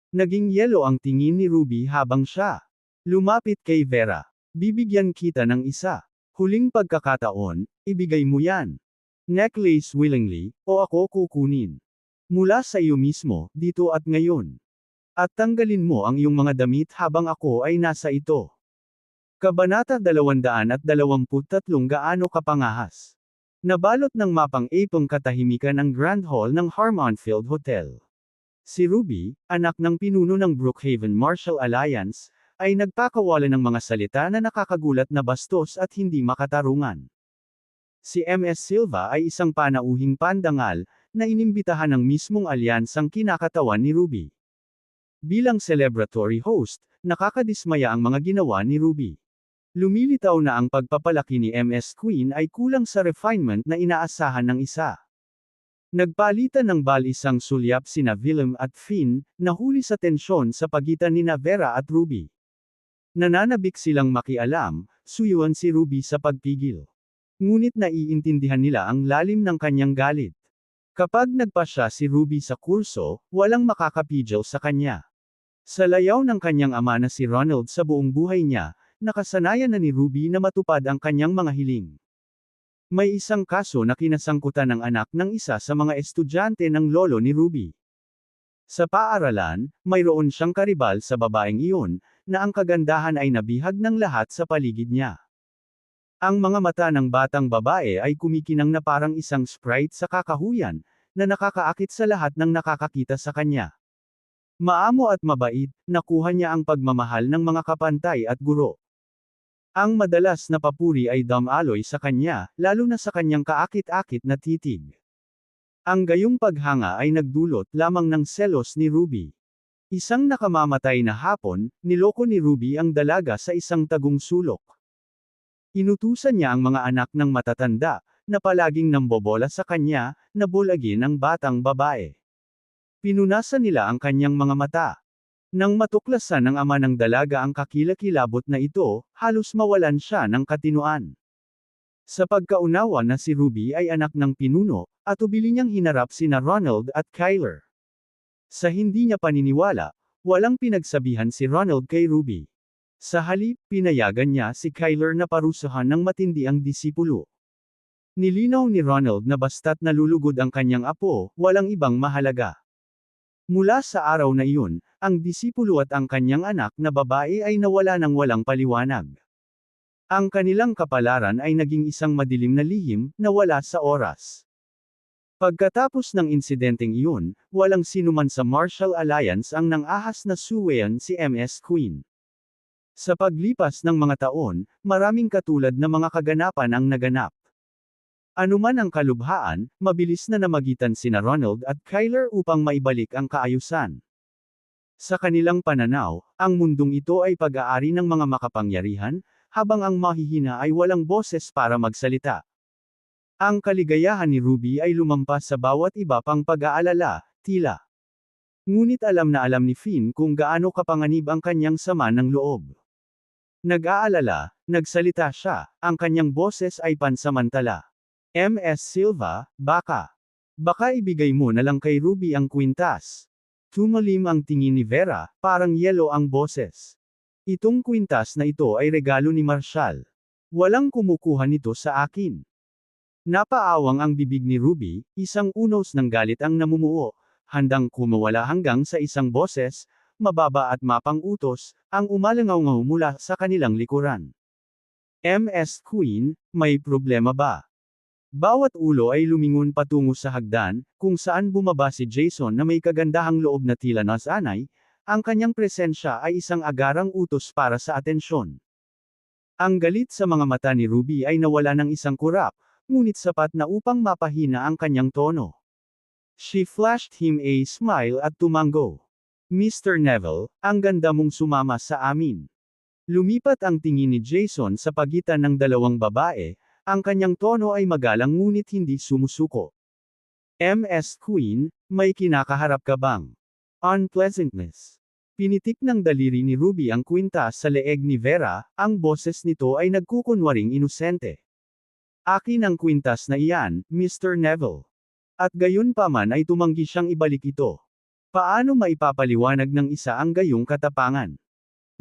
Naging yelo ang tingin ni Ruby habang siya lumapit kay Vera. Bibigyan kita ng isa. Huling pagkakataon, ibigay mo yan. Necklace willingly, o ako kukunin. Mula sa iyo mismo, dito at ngayon. At tanggalin mo ang iyong mga damit habang ako ay nasa ito. Kabanata 223 Gaano kapangahas. Nabalot ng mapang-ipong katahimikan ang Grand Hall ng Harmonfield Hotel. Si Ruby, anak ng pinuno ng Brookhaven-Marshall Alliance, ay nagpakawala ng mga salita na nakakagulat na bastos at hindi makatarungan. Si MS Silva ay isang panauhing pandangal, na inimbitahan ng mismong alyansang kinakatawan ni Ruby. Bilang celebratory host, nakakadismaya ang mga ginawa ni Ruby. Lumilitaw na ang pagpapalaki ni MS Queen ay kulang sa refinement na inaasahan ng isa. Nagpalitan ng balisang sulyap sina Willem at Finn, nahuli sa tensyon sa pagitan nina Vera at Ruby. Nananabik silang makialam, suyuan si Ruby sa pagpigil. Ngunit naiintindihan nila ang lalim ng kanyang galit. Kapag nagpasya si Ruby sa kurso, walang makakapigil sa kanya. Sa layaw ng kanyang ama na si Ronald sa buong buhay niya, nakasanayan na ni Ruby na matupad ang kanyang mga hiling. May isang kaso na kinasangkutan ng anak ng isa sa mga estudyante ng lolo ni Ruby. Sa paaralan, mayroon siyang karibal sa babaeng iyon, na ang kagandahan ay nabihag ng lahat sa paligid niya. Ang mga mata ng batang babae ay kumikinang na parang isang sprite sa kakahuyan, na nakakaakit sa lahat ng nakakakita sa kanya. Maamo at mabait, nakuha niya ang pagmamahal ng mga kapantay at guro. Ang madalas na papuri ay damaloy sa kanya, lalo na sa kanyang kaakit-akit na titig. Ang gayong paghanga ay nagdulot lamang ng selos ni Ruby. Isang nakamamatay na hapon, niloko ni Ruby ang dalaga sa isang tagong sulok. Inutusan niya ang mga anak ng matatanda, na palaging nambobola sa kanya, na bulagin ang batang babae. Pinunasan nila ang kanyang mga mata. Nang matuklasan ng ama ng dalaga ang kakilakilabot na ito, halos mawalan siya ng katinuan. Sa pagkaunawa na si Ruby ay anak ng pinuno, at ubili niyang hinarap sina Ronald at Kyler. Sa hindi niya paniniwala, walang pinagsabihan si Ronald kay Ruby. Sa halip, pinayagan niya si Kyler na parusahan ng matindi ang disipulo. Nilinaw ni Ronald na basta't nalulugod ang kanyang apo, walang ibang mahalaga. Mula sa araw na iyon, ang disipulo at ang kanyang anak na babae ay nawala ng walang paliwanag. Ang kanilang kapalaran ay naging isang madilim na lihim, na wala sa oras. Pagkatapos ng insidenteng iyon, walang sinuman sa Marshall Alliance ang nang-ahas na suwayan si MS Queen. Sa paglipas ng mga taon, maraming katulad na mga kaganapan ang naganap. Anuman ang kalubhaan, mabilis na namagitan sina Ronald at Kyler upang maibalik ang kaayusan. Sa kanilang pananaw, ang mundong ito ay pag-aari ng mga makapangyarihan, habang ang mahihina ay walang boses para magsalita. Ang kaligayahan ni Ruby ay lumampas sa bawat iba pang pag-aalala, tila Ngunit alam na alam ni Finn kung gaano kapanganib ang kanyang sama ng loob. Nag-aalala, nagsalita siya, ang kanyang boses ay pansamantala. Ms. Silva, baka ibigay mo na lang kay Ruby ang kwintas. Tumalim ang tingin ni Vera, parang yelo ang boses. Itong kwintas na ito ay regalo ni Marshall. Walang kumukuha nito sa akin. Napaawang ang bibig ni Ruby, isang unos ng galit ang namumuo, handang kumawala hanggang sa isang boses, mababa at mapang-utos, ang umalangaw-ngaw mula sa kanilang likuran. Ms. Queen, may problema ba? Bawat ulo ay lumingon patungo sa hagdan, kung saan bumaba si Jason na may kagandahang loob na tila nasanay, ang kanyang presensya ay isang agarang utos para sa atensyon. Ang galit sa mga mata ni Ruby ay nawala ng isang kurap, ngunit sapat na upang mapahina ang kanyang tono. She flashed him a smile at tumango. Mr. Neville, ang ganda mong sumama sa amin. Lumipat ang tingin ni Jason sa pagitan ng dalawang babae, ang kanyang tono ay magalang ngunit hindi sumusuko. Ms. Queen, may kinakaharap ka bang unpleasantness? Pinitik ng daliri ni Ruby ang kwintas sa leeg ni Vera, ang boses nito ay nagkukunwaring inosente. Akin ang kwintas na iyan, Mr. Neville. At gayon pa man ay tumanggi siyang ibalik ito. Paano maipapaliwanag ng isa ang gayong katapangan?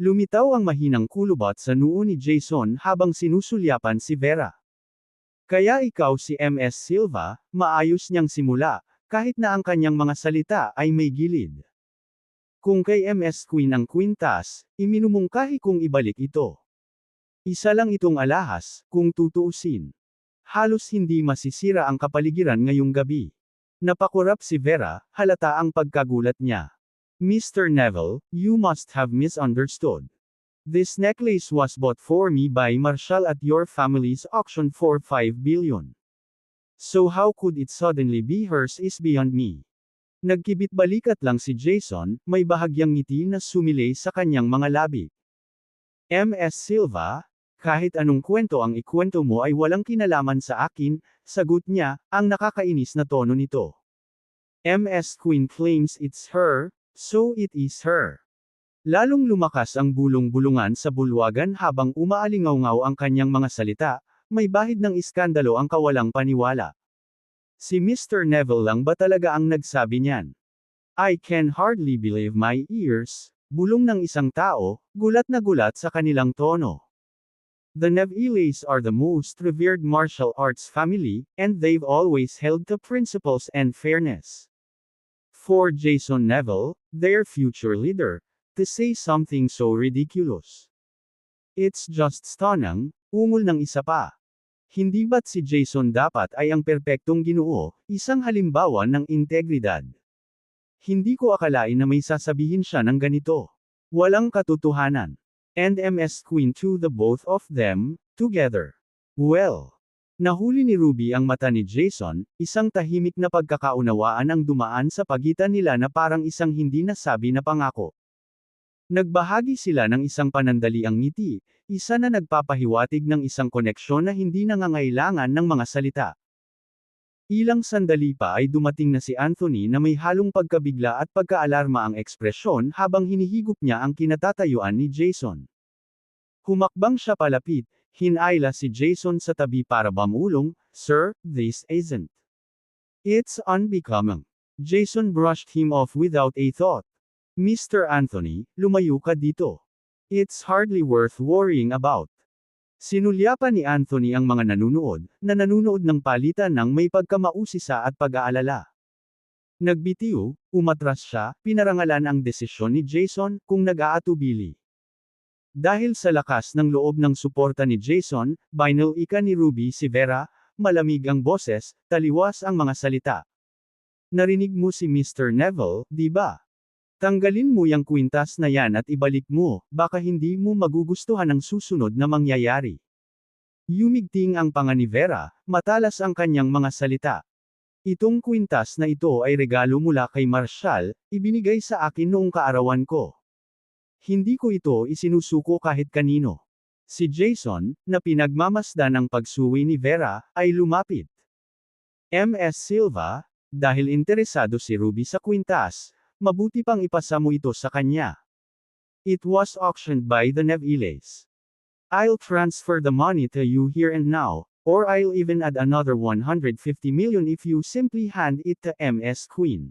Lumitaw ang mahinang kulubot sa noo ni Jason habang sinusulyapan si Vera. Kaya ikaw si Ms. Silva, maayos niyang simula, kahit na ang kanyang mga salita ay may gilid. Kung kay Ms. Queen ang kwintas, iminumungkahi kong ibalik ito. Isa lang itong alahas, kung tutuusin. Halos hindi masisira ang kapaligiran ngayong gabi. Napakurap si Vera, halata ang pagkagulat niya. Mr. Neville, you must have misunderstood. This necklace was bought for me by Marshall at your family's auction for 5 billion. So how could it suddenly be hers is beyond me. Nagkibit-balikat lang si Jason, may bahagyang ngiti na sumilay sa kanyang mga labi. Ms. Silva, kahit anong kwento ang ikwento mo ay walang kinalaman sa akin, sagot niya, ang nakakainis na tono nito. Ms. Queen claims it's her, so it is her. Lalong lumakas ang bulong-bulungan sa bulwagan habang umaalingaw-ngaw ang kanyang mga salita, may bahid ng iskandalo ang kawalang paniwala. Si Mr. Neville lang ba talaga ang nagsabi niyan? I can hardly believe my ears, bulong ng isang tao, gulat na gulat sa kanilang tono. The Nevilles are the most revered martial arts family, and they've always held to principles and fairness. For Jason Neville, their future leader, to say something so ridiculous. It's just stunning, ungol ng isa pa. Hindi ba't si Jason dapat ay ang perpektong ginoo, isang halimbawa ng integridad? Hindi ko akalain na may sasabihin siya ng ganito. Walang katotohanan. And Ms. Queen to the both of them, together. Well. Nahuli ni Ruby ang mata ni Jason, isang tahimik na pagkakaunawaan ang dumaan sa pagitan nila na parang isang hindi nasabi na pangako. Nagbahagi sila ng isang panandaliang ngiti, isa na nagpapahiwatig ng isang koneksyon na hindi nangangailangan ng mga salita. Ilang sandali pa ay dumating na si Anthony na may halong pagkabigla at pagkaalarma ang ekspresyon habang hinihigop niya ang kinatatayuan ni Jason. Humakbang siya palapit, hinayla si Jason sa tabi para bamulong, Sir, this isn't. It's unbecoming. Jason brushed him off without a thought. Mr. Anthony, lumayo ka dito. It's hardly worth worrying about. Sinulyapan ni Anthony ang mga na nanunood ng palitan ng may pagkamausisa at pag-aalala. Nagbitiw, umatras siya, pinarangalan ang desisyon ni Jason, kung nag-aatubili. Dahil sa lakas ng loob ng suporta ni Jason, binalika ni Ruby si Vera, malamig ang boses, taliwas ang mga salita. Narinig mo si Mr. Neville, di ba? Tanggalin mo yang kwintas na yan at ibalik mo, baka hindi mo magugustuhan ang susunod na mangyayari. Yumigting ang panga ni Vera, matalas ang kanyang mga salita. Itong kwintas na ito ay regalo mula kay Marshall, ibinigay sa akin noong kaarawan ko. Hindi ko ito isinusuko kahit kanino. Si Jason, na pinagmamasdan ang pagsuwi ni Vera, ay lumapit. Ms. Silva, dahil interesado si Ruby sa kwintas, Mabuti pang ipasa mo ito sa kanya. It was auctioned by the Neviles. I'll transfer the money to you here and now, or I'll even add another 150 million if you simply hand it to Ms. Queen.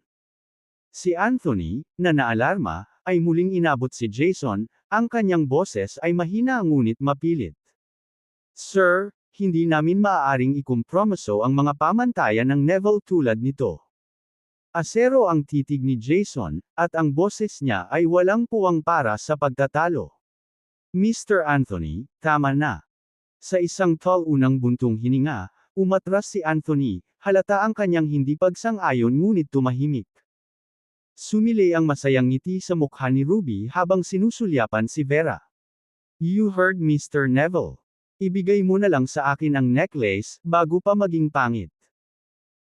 Si Anthony, na naalarma, ay muling inabot si Jason, ang kanyang boses ay mahina ngunit mapilit. Sir, hindi namin maaaring ikompromiso ang mga pamantayan ng Neville tulad nito. Asero ang titig ni Jason, at ang boses niya ay walang puwang para sa pagtatalo. Mr. Anthony, tama na. Sa isang unang buntong hininga, umatras si Anthony, halata ang kanyang hindi pagsang-ayon ngunit tumahimik. Sumilay ang masayang ngiti sa mukha ni Ruby habang sinusulyapan si Vera. You heard Mr. Neville. Ibigay mo na lang sa akin ang necklace, bago pa maging pangit.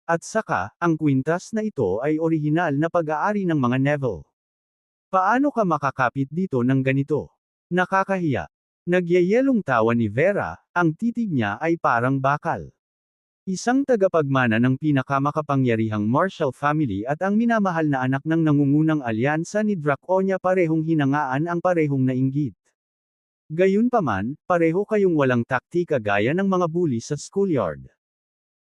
At saka, ang kwintas na ito ay orihinal na pag-aari ng mga Neville. Paano ka makakapit dito ng ganito? Nakakahiya. Nagyayelong tawa ni Vera, ang titig niya ay parang bakal. Isang tagapagmana ng pinakamakapangyarihang Marshall family at ang minamahal na anak ng nangungunang alyansa ni Draconia parehong hinangaan ang parehong nainggit. Gayunpaman, pareho kayong walang taktika gaya ng mga bully sa schoolyard.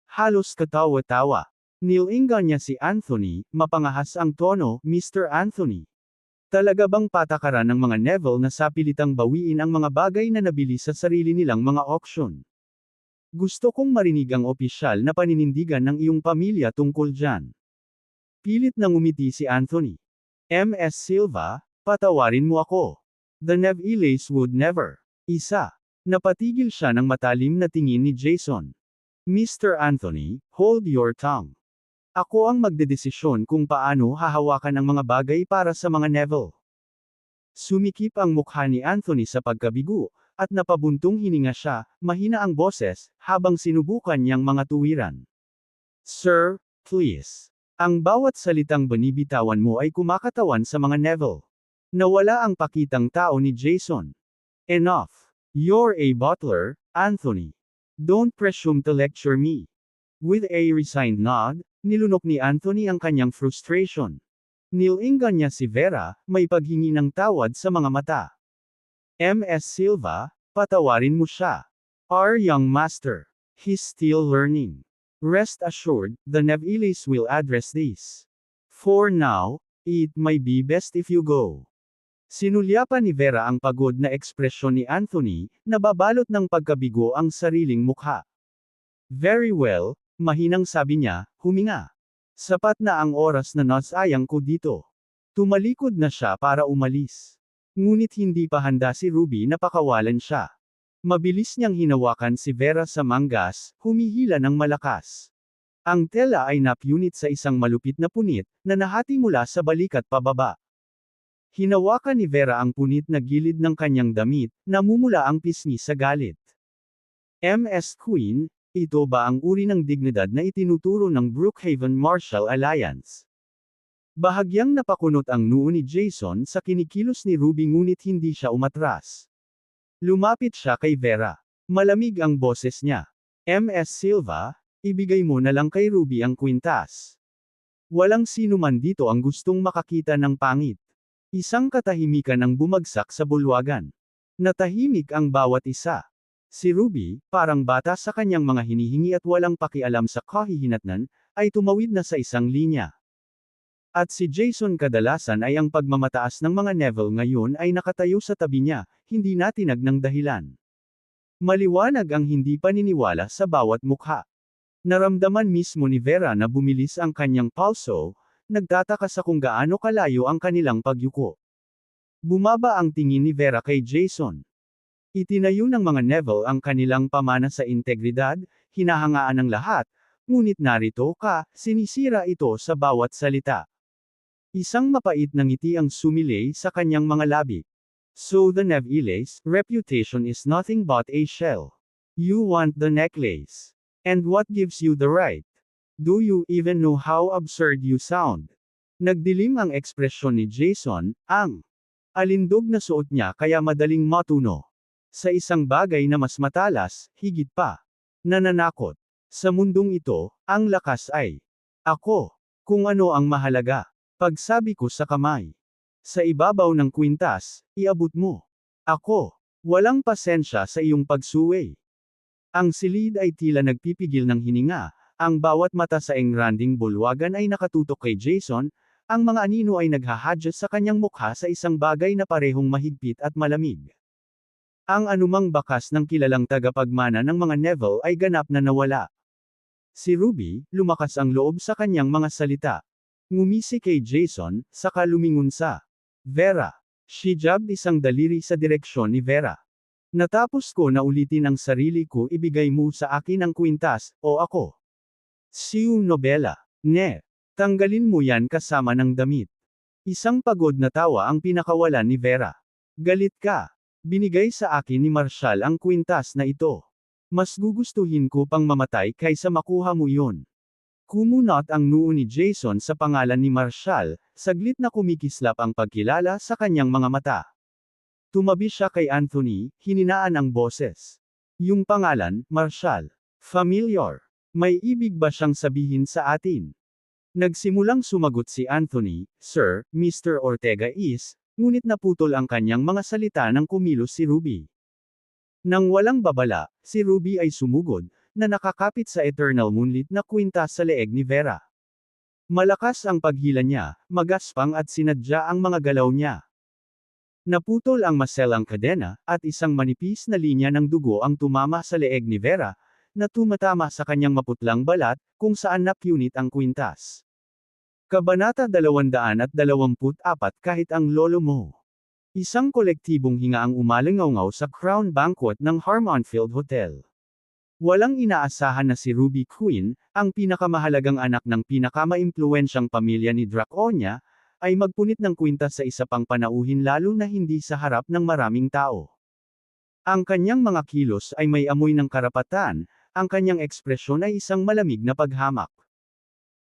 Halos katawa-tawa. Nilingan niya si Anthony, mapangahas ang tono, Mr. Anthony. Talaga bang patakaran ng mga Neville na sapilitang bawiin ang mga bagay na nabili sa sarili nilang mga auction? Gusto kong marinig ang opisyal na paninindigan ng iyong pamilya tungkol dyan. Pilit nang umiti si Anthony. Ms. Silva, patawarin mo ako. The Neviles would never. Napatigil siya ng matalim na tingin ni Jason. Mr. Anthony, hold your tongue. Ako ang magdedesisyon kung paano hahawakan ang mga bagay para sa mga Neville. Sumikip ang mukha ni Anthony sa pagkabigo, at napabuntong hininga siya, mahina ang boses, habang sinubukan niyang mga tuwiran. Sir, please. Ang bawat salitang binibitawan mo ay kumakatawan sa mga Neville. Nawala ang pakitang tao ni Jason. Enough. You're a butler, Anthony. Don't presume to lecture me. With a resigned nod, nilunok ni Anthony ang kanyang frustration. Nilingan niya si Vera, may paghingi ng tawad sa mga mata. Ms. Silva, patawarin mo siya. Our young master. He's still learning. Rest assured, the Neviles will address this. For now, it may be best if you go. Sinulyapan ni Vera ang pagod na ekspresyon ni Anthony, nababalot ng pagkabigo ang sariling mukha. Very well, mahinang sabi niya, huminga. Sapat na ang oras na nasayang ko dito. Tumalikod na siya para umalis. Ngunit hindi pa handa si Ruby na pakawalan siya. Mabilis niyang hinawakan si Vera sa manggas, humihila ng malakas. Ang tela ay napunit sa isang malupit na punit, na nahati mula sa balikat pababa. Hinawakan ni Vera ang punit na gilid ng kanyang damit, namumula ang pisngi sa galit. Ms. Queen, ito ba ang uri ng dignidad na itinuturo ng Brookhaven Marshall Alliance? Bahagyang napakunot ang noo ni Jason sa kinikilos ni Ruby ngunit hindi siya umatras. Lumapit siya kay Vera. Malamig ang boses niya. Ms. Silva, ibigay mo na lang kay Ruby ang kwintas. Walang sino man dito ang gustong makakita ng pangit. Isang katahimikan ang bumagsak sa bulwagan. Natahimik ang bawat isa. Si Ruby, parang bata sa kanyang mga hinihingi at walang pakialam sa kahihinatnan, ay tumawid na sa isang linya. At si Jason kadalasan ay ang pagmamataas ng mga Neville ngayon ay nakatayo sa tabi niya, hindi natinag ng dahilan. Maliwanag ang hindi paniniwala sa bawat mukha. Naramdaman mismo ni Vera na bumilis ang kanyang pulso, nagtataka sa kung gaano kalayo ang kanilang pagyuko. Bumaba ang tingin ni Vera kay Jason. Itinayo ng mga Neville ang kanilang pamana sa integridad, hinahangaan ng lahat, ngunit narito ka, sinisira ito sa bawat salita. Isang mapait na ngiti ang sumilay sa kanyang mga labi. So the Neviles' reputation is nothing but a shell. You want the necklace. And what gives you the right? Do you even know how absurd you sound? Nagdilim ang ekspresyon ni Jason, ang alindog na suot niya kaya madaling matuno. Sa isang bagay na mas matalas, higit pa. Nananakot. Sa mundong ito, ang lakas ay ako. Kung ano ang mahalaga. Pagsabi ko sa kamay. Sa ibabaw ng kwintas, iabot mo. Ako. Walang pasensya sa iyong pagsuway. Ang silid ay tila nagpipigil ng hininga, ang bawat mata sa engranding bulwagan ay nakatutok kay Jason, ang mga anino ay naghahadya sa kanyang mukha sa isang bagay na parehong mahigpit at malamig. Ang anumang bakas ng kilalang tagapagmana ng mga Neville ay ganap na nawala. Si Ruby, lumakas ang loob sa kanyang mga salita. Ngumisi kay Jason, saka lumingon sa Vera. She jabbed isang daliri sa direksyon ni Vera. Natapos ko na ulitin ang sarili ko, ibigay mo sa akin ang kwintas, o ako. Siu nobela. Ne. Tanggalin mo yan kasama ng damit. Isang pagod na tawa ang pinakawalan ni Vera. Galit ka. Binigay sa akin ni Marshall ang kwintas na ito. Mas gugustuhin ko pang mamatay kaysa makuha mo iyon. Kumunot ang noo ni Jason sa pangalan ni Marshall, saglit na kumikislap ang pagkilala sa kanyang mga mata. Tumabi siya kay Anthony, hininaan ang boses. Yung pangalan, Marshall. Familiar. May ibig ba siyang sabihin sa atin? Nagsimulang sumagot si Anthony, Sir, Mr. Ortega is, ngunit naputol ang kanyang mga salita nang kumilos si Ruby. Nang walang babala, si Ruby ay sumugod, na nakakapit sa eternal moonlit na kwintas sa leeg ni Vera. Malakas ang paghila niya, magaspang at sinadya ang mga galaw niya. Naputol ang maselang kadena, at isang manipis na linya ng dugo ang tumama sa leeg ni Vera, na tumatama sa kanyang maputlang balat, kung saan napunit ang kwintas. Kabanata 224 Kahit ang lolo mo. Isang kolektibong hinga ang umalingaw sa Crown Banquet ng Harmonfield Hotel. Walang inaasahan na si Ruby Quinn, ang pinakamahalagang anak ng pinakamaimpluwensyang pamilya ni Draconia, ay magpunit ng kwintas sa isa pang panauhin lalo na hindi sa harap ng maraming tao. Ang kanyang mga kilos ay may amoy ng karapatan, ang kanyang ekspresyon ay isang malamig na paghamak.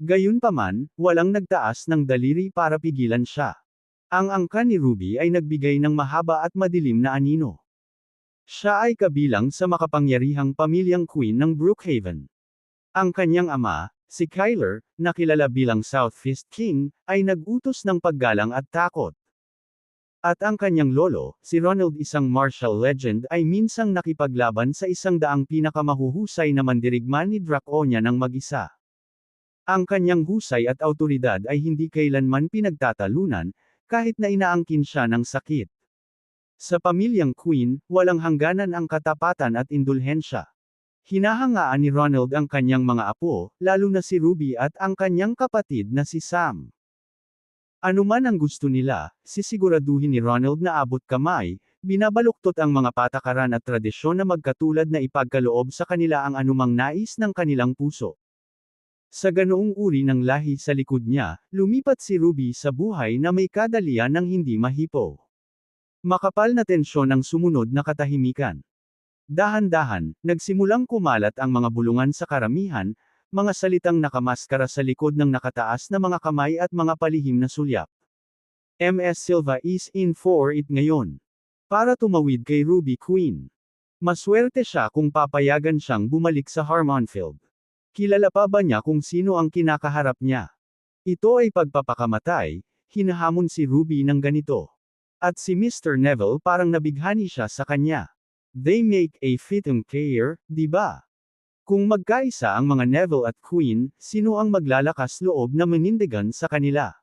Gayunpaman, walang nagtaas ng daliri para pigilan siya. Ang angka ni Ruby ay nagbigay ng mahaba at madilim na anino. Siya ay kabilang sa makapangyarihang pamilyang Queen ng Brookhaven. Ang kanyang ama, si Kyler, na kilala bilang Southfist King, ay nag-utos ng paggalang at takot. At ang kanyang lolo, si Ronald, isang martial legend, ay minsang nakipaglaban sa 100 pinakamahuhusay na mandirigma ni Draconia ng mag-isa. Ang kanyang husay at awtoridad ay hindi kailanman pinagtatalunan, kahit na inaangkin siya ng sakit. Sa pamilyang Queen, walang hangganan ang katapatan at indulhensya. Hinahangaan ni Ronald ang kanyang mga apo, lalo na si Ruby at ang kanyang kapatid na si Sam. Anuman ang gusto nila, sisiguraduhin ni Ronald na abot kamay, binabaluktot ang mga patakaran at tradisyon na magkatulad na ipagkaloob sa kanila ang anumang nais ng kanilang puso. Sa ganoong uri ng lahi sa likod niya, lumipat si Ruby sa buhay na may kadalian ng hindi mahipo. Makapal na tensyon ang sumunod na katahimikan. Dahan-dahan, nagsimulang kumalat ang mga bulungan sa karamihan, mga salitang nakamaskara sa likod ng nakataas na mga kamay at mga palihim na sulyap. Ms. Silva is in for it ngayon. Para tumawid kay Ruby Quinn. Maswerte siya kung papayagan siyang bumalik sa Harmonfield. Kilala pa ba niya kung sino ang kinakaharap niya? Ito ay pagpapakamatay, hinahamon si Ruby ng ganito. At si Mr. Neville parang nabighani siya sa kanya. They make a fitting pair, di ba? Kung magkaisa ang mga Neville at Queen, sino ang maglalakas loob na manindigan sa kanila?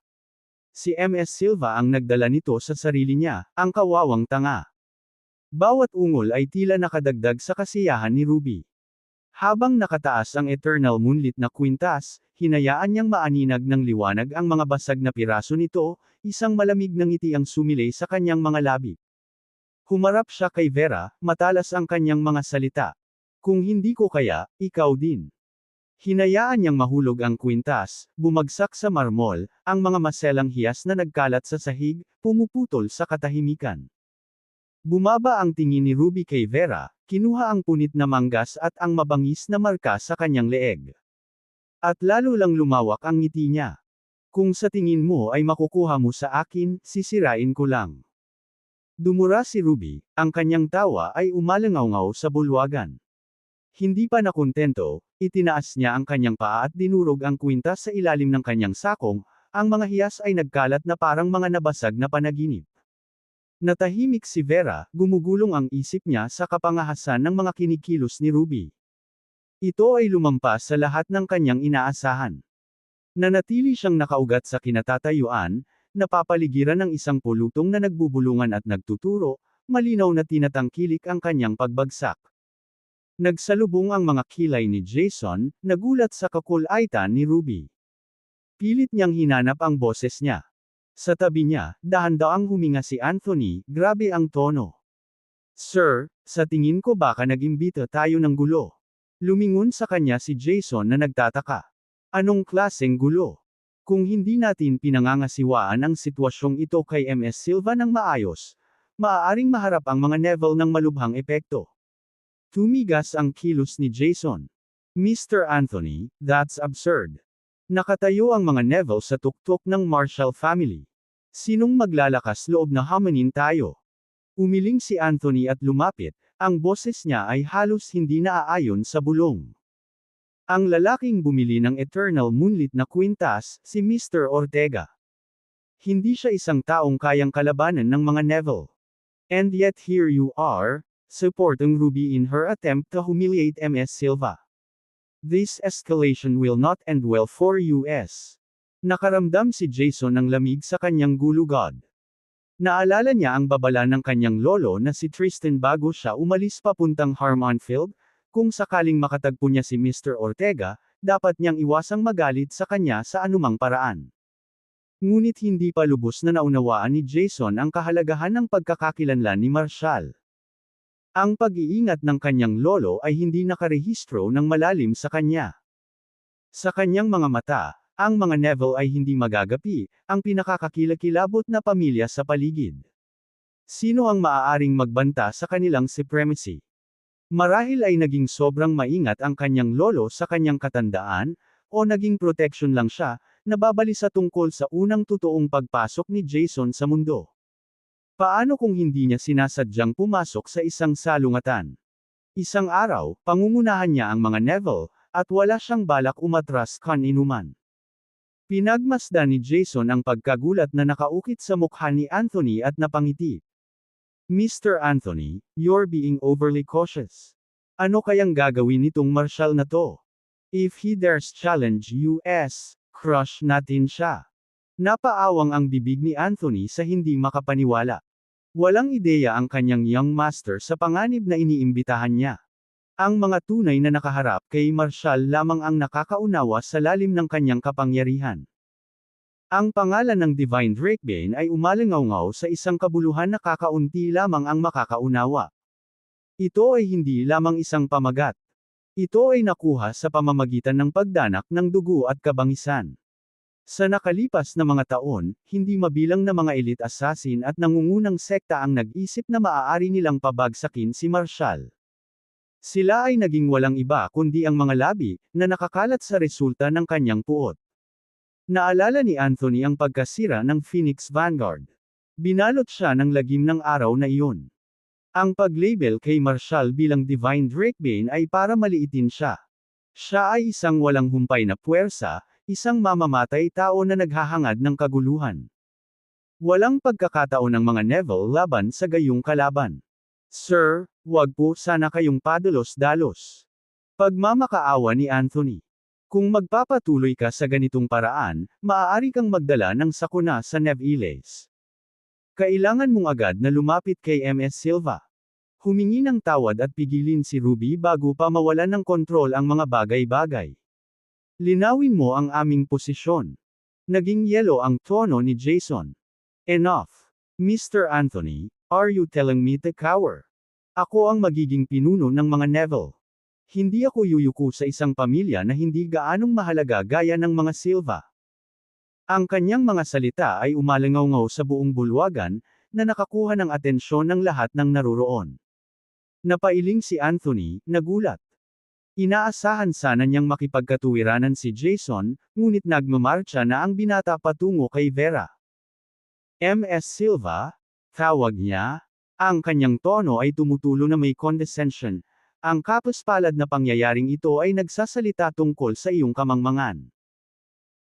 Si Ms. Silva ang nagdala nito sa sarili niya, ang kawawang tanga. Bawat ungol ay tila nakadagdag sa kasiyahan ni Ruby. Habang nakataas ang eternal moonlit na kwintas, hinayaan niyang maaninag ng liwanag ang mga basag na piraso nito, isang malamig na ngiti ang sumilay sa kanyang mga labi. Humarap siya kay Vera, matalas ang kanyang mga salita. Kung hindi ko kaya, ikaw din. Hinayaan niyang mahulog ang kwintas, bumagsak sa marmol, ang mga maselang hiyas na nagkalat sa sahig, pumuputol sa katahimikan. Bumaba ang tingin ni Ruby kay Vera, kinuha ang punit na manggas at ang mabangis na marka sa kanyang leeg. At lalo lang lumawak ang ngiti niya. Kung sa tingin mo ay makukuha mo sa akin, sisirain ko lang. Dumura si Ruby, ang kanyang tawa ay umalangaw sa bulwagan. Hindi pa nakontento, itinaas niya ang kanyang paa at dinurog ang kwintas sa ilalim ng kanyang sakong, Ang mga hiyas ay nagkalat na parang mga nabasag na panaginip. Natahimik si Vera, gumugulong ang isip niya sa kapangahasan ng mga kinikilos ni Ruby. Ito ay lumampas sa lahat ng kanyang inaasahan. Nanatili siyang nakaugat sa kinatatayuan, napapaligiran ng isang pulutong na nagbubulungan at nagtuturo, malinaw na tinatangkilik ang kanyang pagbagsak. Nagsalubong ang mga kilay ni Jason, nagulat sa kakulaitan ni Ruby. Pilit niyang hinanap ang boses niya. Sa tabi niya, dahan-daang huminga si Anthony, grabe ang tono. Sir, sa tingin ko baka nag-imbita tayo ng gulo. Lumingon sa kanya si Jason na nagtataka. Anong klaseng gulo? Kung hindi natin pinangangasiwaan ang sitwasyong ito kay MS Silva ng maayos, maaaring maharap ang mga Neville ng malubhang epekto. Tumigas ang kilos ni Jason. Mr. Anthony, that's absurd. Nakatayo ang mga Neville sa tuktok ng Marshall family. Sinong maglalakas loob na hamanin tayo? Umiling si Anthony at lumapit, ang boses niya ay halos hindi naaayon sa bulong. Ang lalaking bumili ng Eternal Moonlit na kwintas, si Mr. Ortega. Hindi siya isang taong kayang kalabanan ng mga Neville. And yet here you are, supporting Ruby in her attempt to humiliate MS Silva. This escalation will not end well for US. Nakaramdam si Jason ng lamig sa kanyang gulugod. Naalala niya ang babala ng kanyang lolo na si Tristan bago siya umalis papuntang Harmonfield, kung sakaling makatagpo niya si Mr. Ortega, dapat niyang iwasang magalit sa kanya sa anumang paraan. Ngunit hindi pa lubos na naunawaan ni Jason ang kahalagahan ng pagkakakilanlan ni Marshall. Ang pag-iingat ng kanyang lolo ay hindi nakarehistro ng malalim sa kanya. Sa kanyang mga mata, ang mga Neville ay hindi magagapi, ang pinakakakilakilabot na pamilya sa paligid. Sino ang maaaring magbanta sa kanilang supremacy? Marahil ay naging sobrang maingat ang kanyang lolo sa kanyang katandaan, o naging protection lang siya, nababalisa tungkol sa unang totoong pagpasok ni Jason sa mundo. Paano kung hindi niya sinasadyang pumasok sa isang salungatan? Isang araw, pangungunahan niya ang mga Neville, at wala siyang balak umatras kaninuman. Pinagmasdan ni Jason ang pagkagulat na nakaukit sa mukha ni Anthony at napangiti. Mr. Anthony, you're being overly cautious. Ano kayang gagawin nitong Marshall na to? If he dares challenge US, crush natin siya. Napaawang ang bibig ni Anthony sa hindi makapaniwala. Walang ideya ang kanyang young master sa panganib na iniimbitahan niya. Ang mga tunay na nakaharap kay Marshall lamang ang nakakaunawa sa lalim ng kanyang kapangyarihan. Ang pangalan ng Divine Drakebane ay umalingaw sa isang kabuluhan na kakaunti lamang ang makakaunawa. Ito ay hindi lamang isang pamagat. Ito ay nakuha sa pamamagitan ng pagdanak ng dugo at kabangisan. Sa nakalipas na mga taon, hindi mabilang na mga elite assassin at nangungunang sekta ang nag-isip na maaari nilang pabagsakin si Marshall. Sila ay naging walang iba kundi ang mga labi, na nakakalat sa resulta ng kanyang puot. Naalala ni Anthony ang pagkasira ng Phoenix Vanguard. Binalot siya ng lagim ng araw na iyon. Ang pag-label kay Marshall bilang Divine Drakebane ay para maliitin siya. Siya ay isang walang humpay na puwersa, isang mamamatay tao na naghahangad ng kaguluhan. Walang pagkakataon ng mga Neville laban sa gayong kalaban. Sir, wag po sana kayong padalos-dalos. Pagmamakaawa ni Anthony. Kung magpapatuloy ka sa ganitong paraan, maaari kang magdala ng sakuna sa Neviles. Kailangan mong agad na lumapit kay MS Silva. Humingi ng tawad at pigilin si Ruby bago pa mawalan ng kontrol ang mga bagay-bagay. Linawin mo ang aming posisyon. Naging yelo ang tono ni Jason. Enough. Mr. Anthony, are you telling me to cower? Ako ang magiging pinuno ng mga Neville. Hindi ako yuyuko sa isang pamilya na hindi gaanong mahalaga gaya ng mga Silva. Ang kanyang mga salita ay umalingaw sa buong bulwagan, na nakakuha ng atensyon ng lahat ng naroroon. Napailing si Anthony, nagulat. Inaasahan sana niyang makipagkatuwiranan si Jason, ngunit nagmamarcha na ang binata patungo kay Vera. MS Silva? Tawag niya? Ang kanyang tono ay tumutulo na may condescension. Ang kapaspalad na pangyayaring ito ay nagsasalita tungkol sa iyong kamangmangan.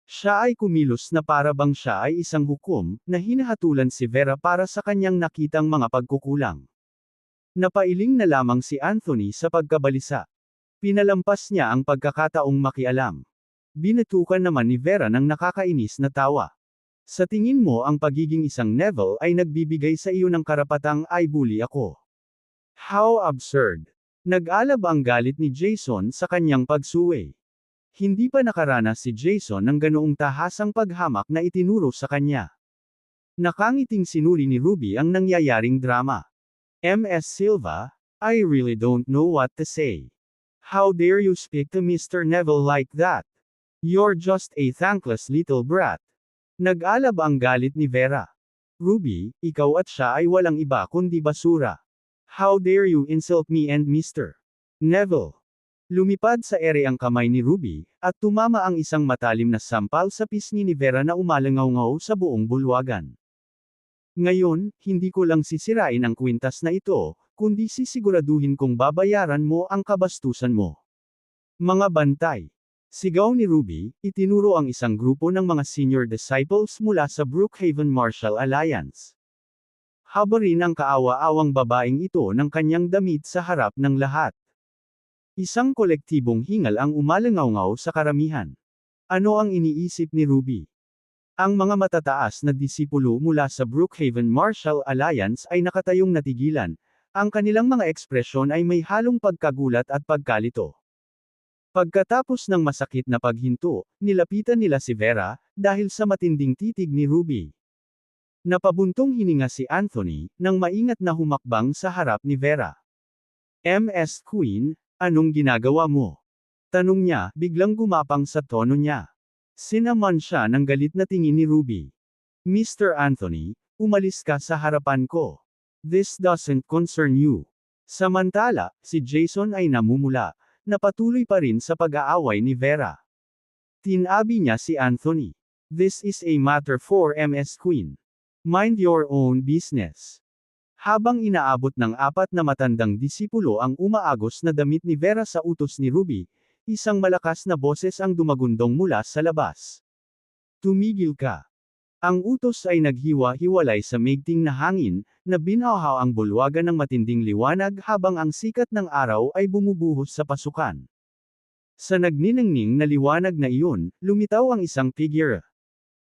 Siya ay kumilos na para bang siya ay isang hukom, na hinahatulan si Vera para sa kanyang nakitang mga pagkukulang. Napailing na lamang si Anthony sa pagkabalisa. Pinalampas niya ang pagkakataong makialam. Binatukan naman ni Vera ng nakakainis na tawa. Sa tingin mo ang pagiging isang Neville ay nagbibigay sa iyo ng karapatang ay bully ako. How absurd! Nag-alab ang galit ni Jason sa kanyang pagsuway. Hindi pa nakaranas si Jason ng ganoong tahasang paghamak na itinuro sa kanya. Nakangiting sinuri ni Ruby ang nangyayaring drama. Ms. Silva, I really don't know what to say. How dare you speak to Mr. Neville like that? You're just a thankless little brat. Nag-alab ang galit ni Vera. Ruby, ikaw at siya ay walang iba kundi basura. How dare you insult me and Mr. Neville? Lumipad sa ere ang kamay ni Ruby, at tumama ang isang matalim na sampal sa pisngi ni Vera na umalangaw-ngaw sa buong bulwagan. Ngayon, hindi ko lang sisirain ang kwintas na ito, kundi sisiguraduhin kong babayaran mo ang kabastusan mo. Mga bantay. Sigaw ni Ruby, itinuro ang isang grupo ng mga senior disciples mula sa Brookhaven Martial Alliance. Habarin ang kaawa-awang babaeng ito ng kanyang damit sa harap ng lahat. Isang kolektibong hingal ang umalangaw-ngaw sa karamihan. Ano ang iniisip ni Ruby? Ang mga matataas na disipulo mula sa Brookhaven Martial Alliance ay nakatayong natigilan, ang kanilang mga ekspresyon ay may halong pagkagulat at pagkalito. Pagkatapos ng masakit na paghinto, nilapitan nila si Vera, dahil sa matinding titig ni Ruby. Napabuntong hininga si Anthony, nang maingat na humakbang sa harap ni Vera. Ms. Queen, anong ginagawa mo? Tanong niya, biglang gumapang sa tono niya. Sinaman siya ng galit na tingin ni Ruby. Mr. Anthony, umalis ka sa harapan ko. This doesn't concern you. Samantala, si Jason ay namumula. Napatuloy pa rin sa pag-aaway ni Vera. Tinabi niya si Anthony. This is a matter for Ms. Queen. Mind your own business. Habang inaabot ng apat na matandang disipulo ang umaagos na damit ni Vera sa utos ni Ruby, isang malakas na boses ang dumagundong mula sa labas. Tumigil ka. Ang utos ay naghiwa-hiwalay sa maigting na hangin, na binawhaw ang bulwagan ng matinding liwanag habang ang sikat ng araw ay bumubuhos sa pasukan. Sa nagniningning na liwanag na iyon, lumitaw ang isang figure.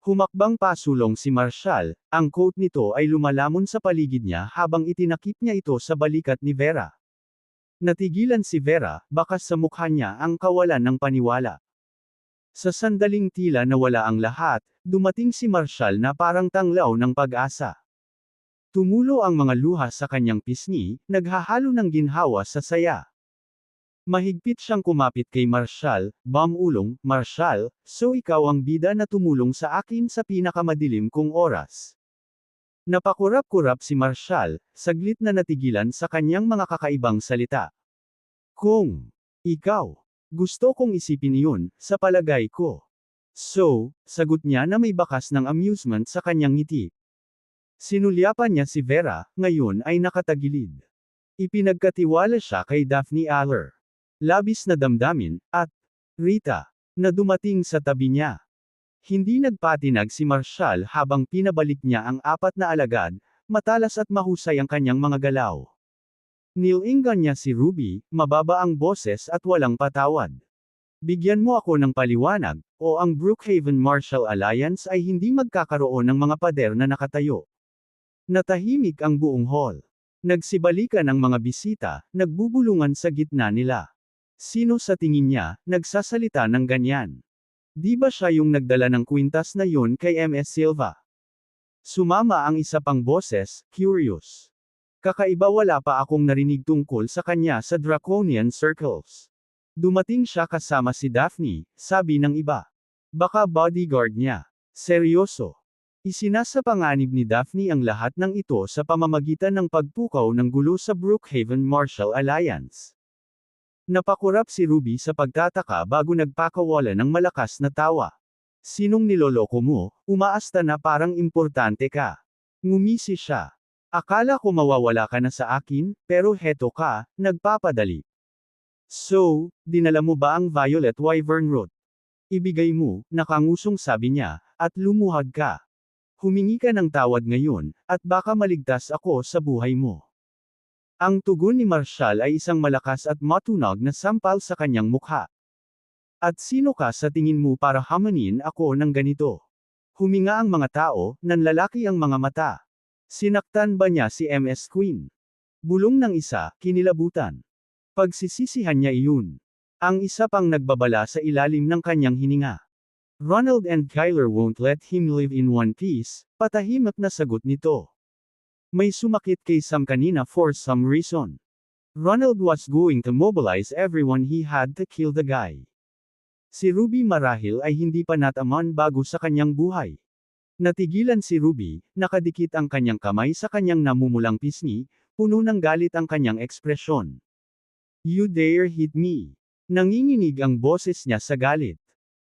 Humakbang pasulong si Marshall, ang coat nito ay lumalamon sa paligid niya habang itinakip niya ito sa balikat ni Vera. Natigilan si Vera, bakas sa mukha niya ang kawalan ng paniwala. Sa sandaling tila nawala ang lahat, dumating si Marshall na parang tanglaw ng pag-asa. Tumulo ang mga luha sa kanyang pisngi, naghahalo ng ginhawa sa saya. Mahigpit siyang kumapit kay Marshall, "Bamulong, Marshall, so ikaw ang bida na tumulong sa akin sa pinakamadilim kong oras." Napakurap-kurap si Marshall, saglit na natigilan sa kanyang mga kakaibang salita. Kung ikaw, gusto kong isipin iyon, sa palagay ko. So, sagot niya na may bakas ng amusement sa kanyang ngiti. Sinulyapan niya si Vera, ngayon ay nakatagilid. Ipinagkatiwala siya kay Daphne Aller. Labis na damdamin, at Rita, na dumating sa tabi niya. Hindi nagpatinag si Marshall habang pinabalik niya ang apat na alagad, matalas at mahusay ang kanyang mga galaw. Nilingan niya si Ruby, mababa ang boses at walang patawad. Bigyan mo ako ng paliwanag, o ang Brookhaven Martial Alliance ay hindi magkakaroon ng mga pader na nakatayo. Natahimik ang buong hall. Nagsibalikan ang mga bisita, nagbubulungan sa gitna nila. Sino sa tingin niya, nagsasalita ng ganyan? Di ba siya yung nagdala ng kwintas na yun kay Ms. Silva? Sumama ang isa pang boses, curious. Kakaiba, wala pa akong narinig tungkol sa kanya sa Draconian Circles. Dumating siya kasama si Daphne, sabi ng iba. Baka bodyguard niya. Seryoso. Isinasapanganib ni Daphne ang lahat ng ito sa pamamagitan ng pagpukaw ng gulo sa Brookhaven Martial Alliance. Napakurap si Ruby sa pagtataka bago nagpakawala ng malakas na tawa. Sinong niloloko mo, umaasta na parang importante ka. Ngumisi siya. Akala ko mawawala ka na sa akin, pero heto ka, nagpapadali. So, dinala mo ba ang Violet Wyvern Root? Ibigay mo, nakangusong sabi niya, at lumuhad ka. Humingi ka ng tawad ngayon, at baka maligtas ako sa buhay mo. Ang tugon ni Marshall ay isang malakas at matunog na sampal sa kanyang mukha. At sino ka sa tingin mo para hamanin ako ng ganito? Huminga ang mga tao, nanlalaki ang mga mata. Sinaktan ba niya si MS Queen? Bulong ng isa, kinilabutan. Pagsisisihan niya iyon. Ang isa pang nagbabala sa ilalim ng kanyang hininga. Ronald and Kyler won't let him live in one piece, patahimik na sagot nito. May sumakit kay Sam kanina for some reason. Ronald was going to mobilize everyone he had to kill the guy. Si Ruby marahil ay hindi pa nataman bago sa kanyang buhay. Natigilan si Ruby, nakadikit ang kanyang kamay sa kanyang namumulang pisngi, puno ng galit ang kanyang ekspresyon. You dare hit me. Nanginginig ang boses niya sa galit.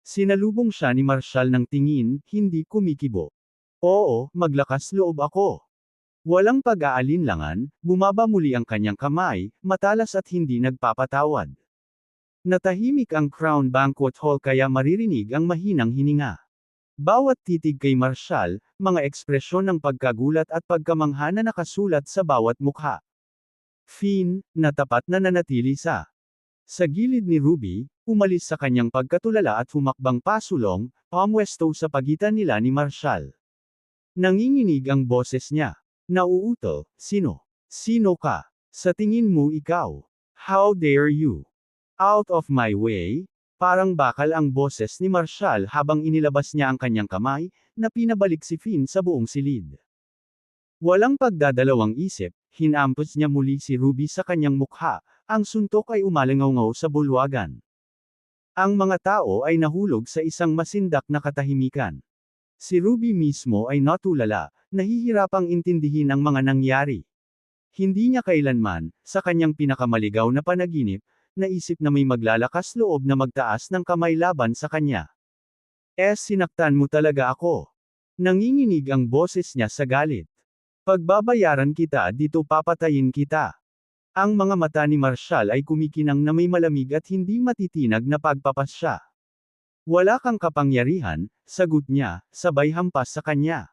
Sinalubong siya ni Marshall ng tingin, hindi kumikibo. Oo, maglakas loob ako. Walang pag-aalinlangan, bumaba muli ang kanyang kamay, matalas at hindi nagpapatawad. Natahimik ang Crown Banquet Hall kaya maririnig ang mahinang hininga. Bawat titig kay Marshall, mga ekspresyon ng pagkagulat at pagkamangha na nakasulat sa bawat mukha. Finn, na tapat na nanatili sa gilid ni Ruby, umalis sa kanyang pagkatulala at humakbang pasulong, pamwesto sa pagitan nila ni Marshall. Nanginginig ang boses niya. Nauuto, sino? Sino ka? Sa tingin mo ikaw? How dare you? Out of my way? Parang bakal ang boses ni Marshall habang inilabas niya ang kanyang kamay, na pinabalik si Finn sa buong silid. Walang pagdadalawang isip, hinampos niya muli si Ruby sa kanyang mukha, ang suntok ay umalangaw sa bulwagan. Ang mga tao ay nahulog sa isang masindak na katahimikan. Si Ruby mismo ay natulala, nahihirapang intindihin ang mga nangyari. Hindi niya kailanman, sa kanyang pinakamaligaw na panaginip, naisip na may maglalakas loob na magtaas ng kamay laban sa kanya. Sinaktan mo talaga ako. Nanginginig ang boses niya sa galit. Pagbabayaran kita dito papatayin kita. Ang mga mata ni Marshall ay kumikinang na may malamig at hindi matitinag na pagpapasya. Wala kang kapangyarihan, sagot niya, sabay hampas sa kanya.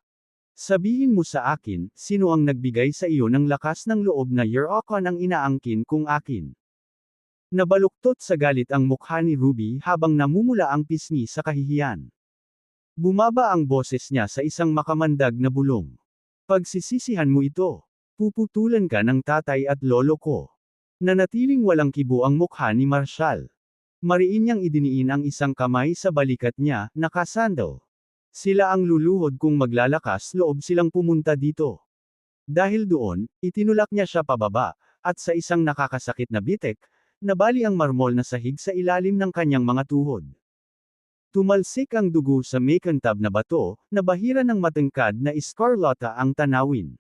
Sabihin mo sa akin, sino ang nagbigay sa iyo ng lakas ng loob na Yurokon ang inaangkin kung akin? Nabaluktot sa galit ang mukha ni Ruby habang namumula ang pisngi sa kahihiyan. Bumaba ang boses niya sa isang makamandag na bulong. Pagsisisihan mo ito. Puputulan ka ng tatay at lolo ko. Nanatiling walang kibo ang mukha ni Marshall. Mariin niyang idiniin ang isang kamay sa balikat niya, nakasandal. Sila ang luluhod kung maglalakas loob silang pumunta dito. Dahil doon, itinulak niya siya pababa, at sa isang nakakasakit na bitek, nabali ang marmol na sahig sa ilalim ng kanyang mga tuhod. Tumalsik ang dugo sa makintab na bato, na bahira ng matangkad na iskarlata ang tanawin.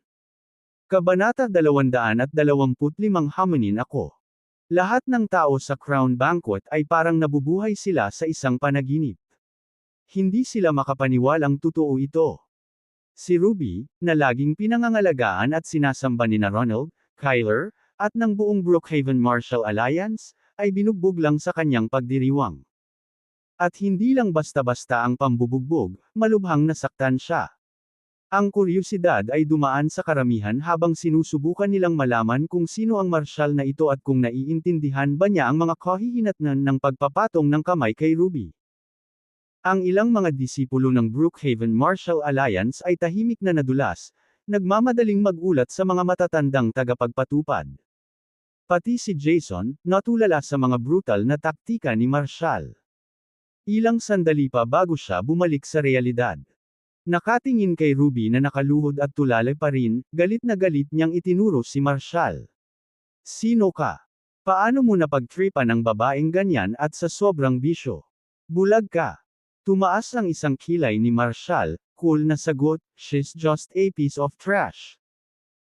Kabanata 225 Hamanin ako. Lahat ng tao sa Crown Banquet ay parang nabubuhay sila sa isang panaginip. Hindi sila makapaniwalang totoo ito. Si Ruby, na laging pinangangalagaan at sinasamba ni Ronald, Kyler, at ng buong Brookhaven Marshall Alliance, ay binugbog lang sa kanyang pagdiriwang. At hindi lang basta-basta ang pambubugbog, malubhang nasaktan siya. Ang kuryosidad ay dumaan sa karamihan habang sinusubukan nilang malaman kung sino ang Marshall na ito at kung naiintindihan ba niya ang mga kahihinatnan ng pagpapatong ng kamay kay Ruby. Ang ilang mga disipulo ng Brookhaven Marshall Alliance ay tahimik na nadulas, nagmamadaling magulat sa mga matatandang tagapagpatupad. Pati si Jason, natulala sa mga brutal na taktika ni Marshall. Ilang sandali pa bago siya bumalik sa realidad. Nakatingin kay Ruby na nakaluhod at tulala pa rin, galit na galit niyang itinuro si Marshall. Sino ka? Paano mo napagtripan ang babaeng ganyan at sa sobrang bisyo? Bulag ka. Tumaas ang isang kilay ni Marshall, cool na sagot, she's just a piece of trash.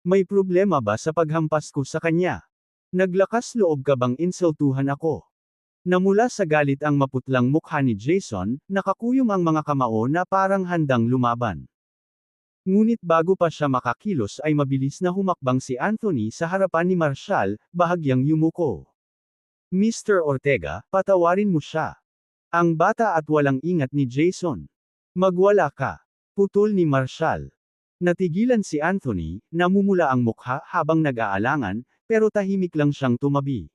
May problema ba sa paghampas ko sa kanya? Naglakas loob ka bang insultuhan ako? Namula sa galit ang maputlang mukha ni Jason, nakakuyom ang mga kamao na parang handang lumaban. Ngunit bago pa siya makakilos ay mabilis na humakbang si Anthony sa harapan ni Marshall, bahagyang yumuko. Mr. Ortega, patawarin mo siya. Ang bata at walang ingat ni Jason. Magwala ka. Putol ni Marshall. Natigilan si Anthony, namumula ang mukha habang nag-aalangan, pero tahimik lang siyang tumabi.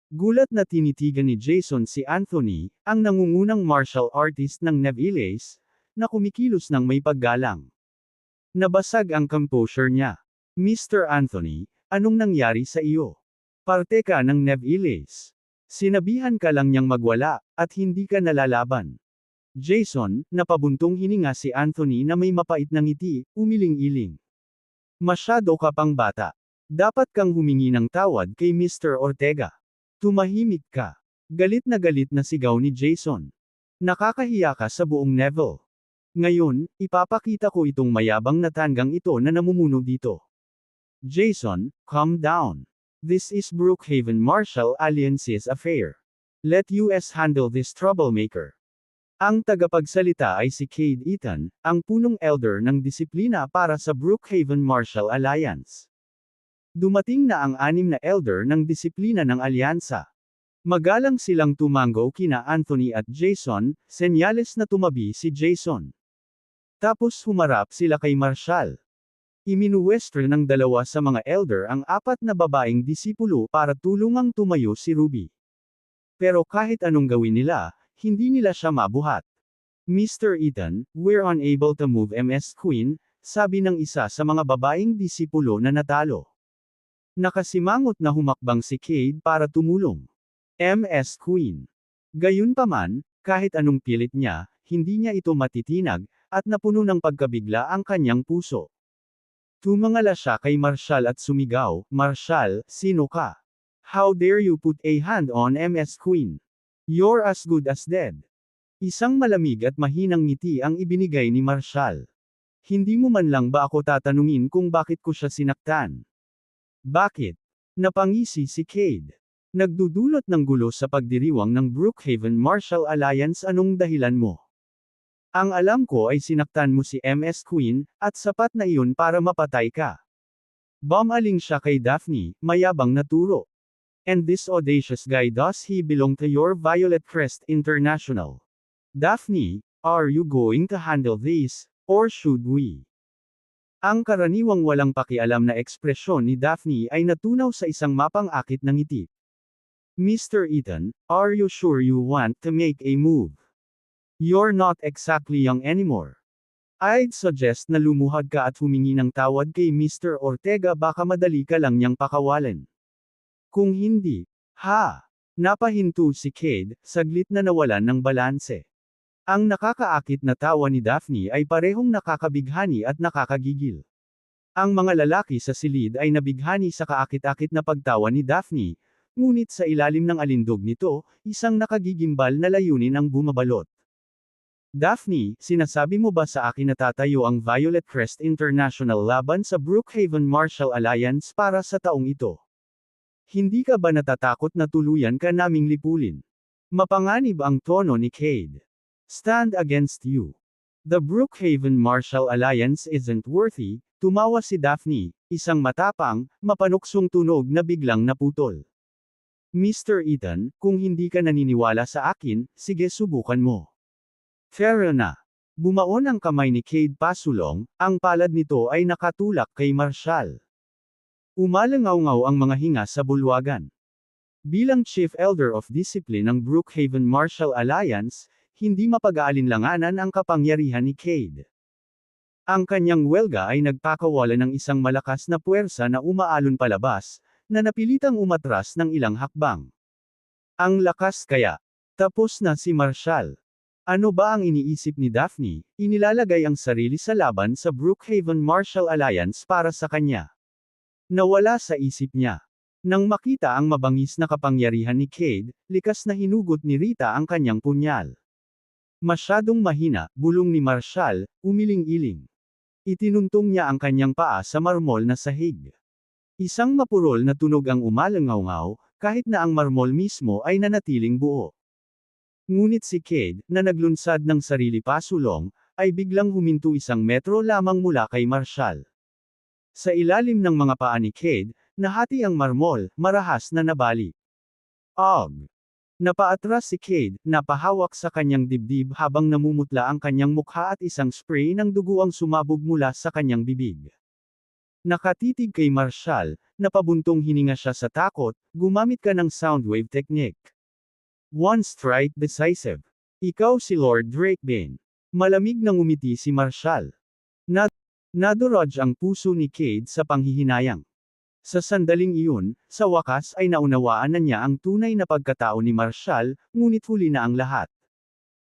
Gulat na tinitigan ni Jason si Anthony, ang nangungunang martial artist ng Neviles, na kumikilos ng may paggalang. Nabasag ang composure niya. Mr. Anthony, anong nangyari sa iyo? Parte ka ng Neviles. Sinabihan ka lang niyang magwala, at hindi ka nalalaban. Jason, napabuntong hininga si Anthony na may mapait na ngiti, umiling-iling. Masyado ka pang bata. Dapat kang humingi ng tawad kay Mr. Ortega. Tumahimik ka. Galit na sigaw ni Jason. Nakakahiya ka sa buong Neville. Ngayon, ipapakita ko itong mayabang na tanggang ito na namumuno dito. Jason, calm down. This is Brookhaven Martial Alliance's affair. Let US handle this troublemaker. Ang tagapagsalita ay si Cade Eaton, ang punong elder ng disiplina para sa Brookhaven Martial Alliance. Dumating na ang 6 na elder ng disiplina ng alyansa. Magalang silang tumango kina Anthony at Jason, senyales na tumabi si Jason. Tapos humarap sila kay Marshall. Iminuwestro ng 2 sa mga elder ang 4 na babaeng disipulo para tulungang tumayo si Ruby. Pero kahit anong gawin nila, hindi nila siya mabuhat. Mr. Eaton, we're unable to move Ms. Queen, sabi ng isa sa mga babaeng disipulo na natalo. Nakasimangot na humakbang si Cade para tumulong. Ms. Queen. Gayunpaman, kahit anong pilit niya, hindi niya ito matitinag, at napuno ng pagkabigla ang kanyang puso. Tumangala siya kay Marshall at sumigaw, Marshall, sino ka? How dare you put a hand on Ms. Queen? You're as good as dead. Isang malamig at mahinang ngiti ang ibinigay ni Marshall. Hindi mo man lang ba ako tatanungin kung bakit ko siya sinaktan? Bakit? Napangisi si Cade. Nagdudulot ng gulo sa pagdiriwang ng Brookhaven Martial Alliance. Anong dahilan mo? Ang alam ko ay sinaktan mo si Ms. Queen, at sapat na iyon para mapatay ka. Bumaling siya kay Daphne, mayabang na turo. And this audacious guy, does he belong to your Violet Crest International? Daphne, are you going to handle this, or should we? Ang karaniwang walang pakialam na ekspresyon ni Daphne ay natunaw sa isang mapang-akit na ngiti. Mr. Eaton, are you sure you want to make a move? You're not exactly young anymore. I'd suggest na lumuhad ka at humingi ng tawad kay Mr. Ortega, baka madali ka lang niyang pakawalan. Kung hindi, napahinto si Cade, saglit na nawalan ng balanse. Ang nakakaakit na tawa ni Daphne ay parehong nakakabighani at nakakagigil. Ang mga lalaki sa silid ay nabighani sa kaakit-akit na pagtawa ni Daphne, ngunit sa ilalim ng alindog nito, isang nakagigimbal na layunin ang bumabalot. Daphne, sinasabi mo ba sa akin na tatayo ang Violet Crest International laban sa Brookhaven Martial Alliance para sa taong ito? Hindi ka ba natatakot na tuluyan ka naming lipulin? Mapanganib ang tono ni Cade. Stand against you. The Brookhaven Martial Alliance isn't worthy, tumawa si Daphne, isang matapang, mapanuksong tunog na biglang naputol. Mr. Eaton, kung hindi ka naniniwala sa akin, sige subukan mo. Fair na. Bumaon ang kamay ni Cade pasulong, ang palad nito ay nakatulak kay Marshall. Umalangaw-ngaw ang mga hinga sa bulwagan. Bilang Chief Elder of Discipline ng Brookhaven Martial Alliance, hindi mapag-aalinlanganan ang kapangyarihan ni Cade. Ang kanyang welga ay nagpakawala ng isang malakas na puwersa na umaalon palabas, na napilitang umatras ng ilang hakbang. Ang lakas kaya. Tapos na si Marshall. Ano ba ang iniisip ni Daphne? Inilalagay ang sarili sa laban sa Brookhaven Martial Alliance para sa kanya. Nawala sa isip niya. Nang makita ang mabangis na kapangyarihan ni Cade, likas na hinugot ni Rita ang kanyang punyal. Masyadong mahina, bulong ni Marshall, umiling-iling. Itinuntong niya ang kanyang paa sa marmol na sahig. Isang mapurol na tunog ang umalangaw-ngaw, kahit na ang marmol mismo ay nanatiling buo. Ngunit si Cade, na naglunsad ng sarili pasulong, ay biglang huminto 1 metro lamang mula kay Marshall. Sa ilalim ng mga paa ni Cade, nahati ang marmol, marahas na nabali. Og! Napaatras si Cade, napahawak sa kanyang dibdib habang namumutla ang kanyang mukha at isang spray ng dugo ang sumabog mula sa kanyang bibig. Nakatitig kay Marshall, napabuntong hininga siya sa takot, gumamit ka ng soundwave technique. One strike decisive. Ikaw si Lord Drakebane. Malamig nang ngumiti si Marshall. Nadurog ang puso ni Cade sa panghihinayang. Sa sandaling iyon, sa wakas ay naunawaan na niya ang tunay na pagkatao ni Marshall, ngunit huli na ang lahat.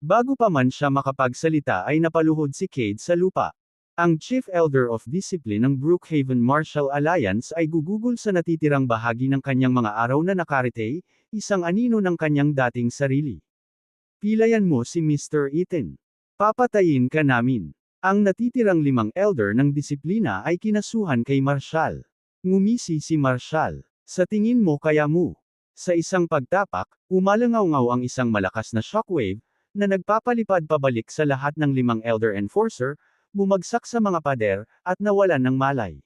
Bago pa man siya makapagsalita ay napaluhod si Cade sa lupa. Ang Chief Elder of Discipline ng Brookhaven Martial Alliance ay gugugol sa natitirang bahagi ng kanyang mga araw na nakarite, isang anino ng kanyang dating sarili. Pilayan mo si Mr. Eaton. Papatayin ka namin. Ang natitirang 5 elder ng disiplina ay kinasuhan kay Marshall. Ngumisi si Marshall. Sa tingin mo kaya mo? Sa isang pagtapak, umalangaw-ngaw ang isang malakas na shockwave, na nagpapalipad pabalik sa lahat ng 5 elder enforcer, bumagsak sa mga pader, at nawalan ng malay.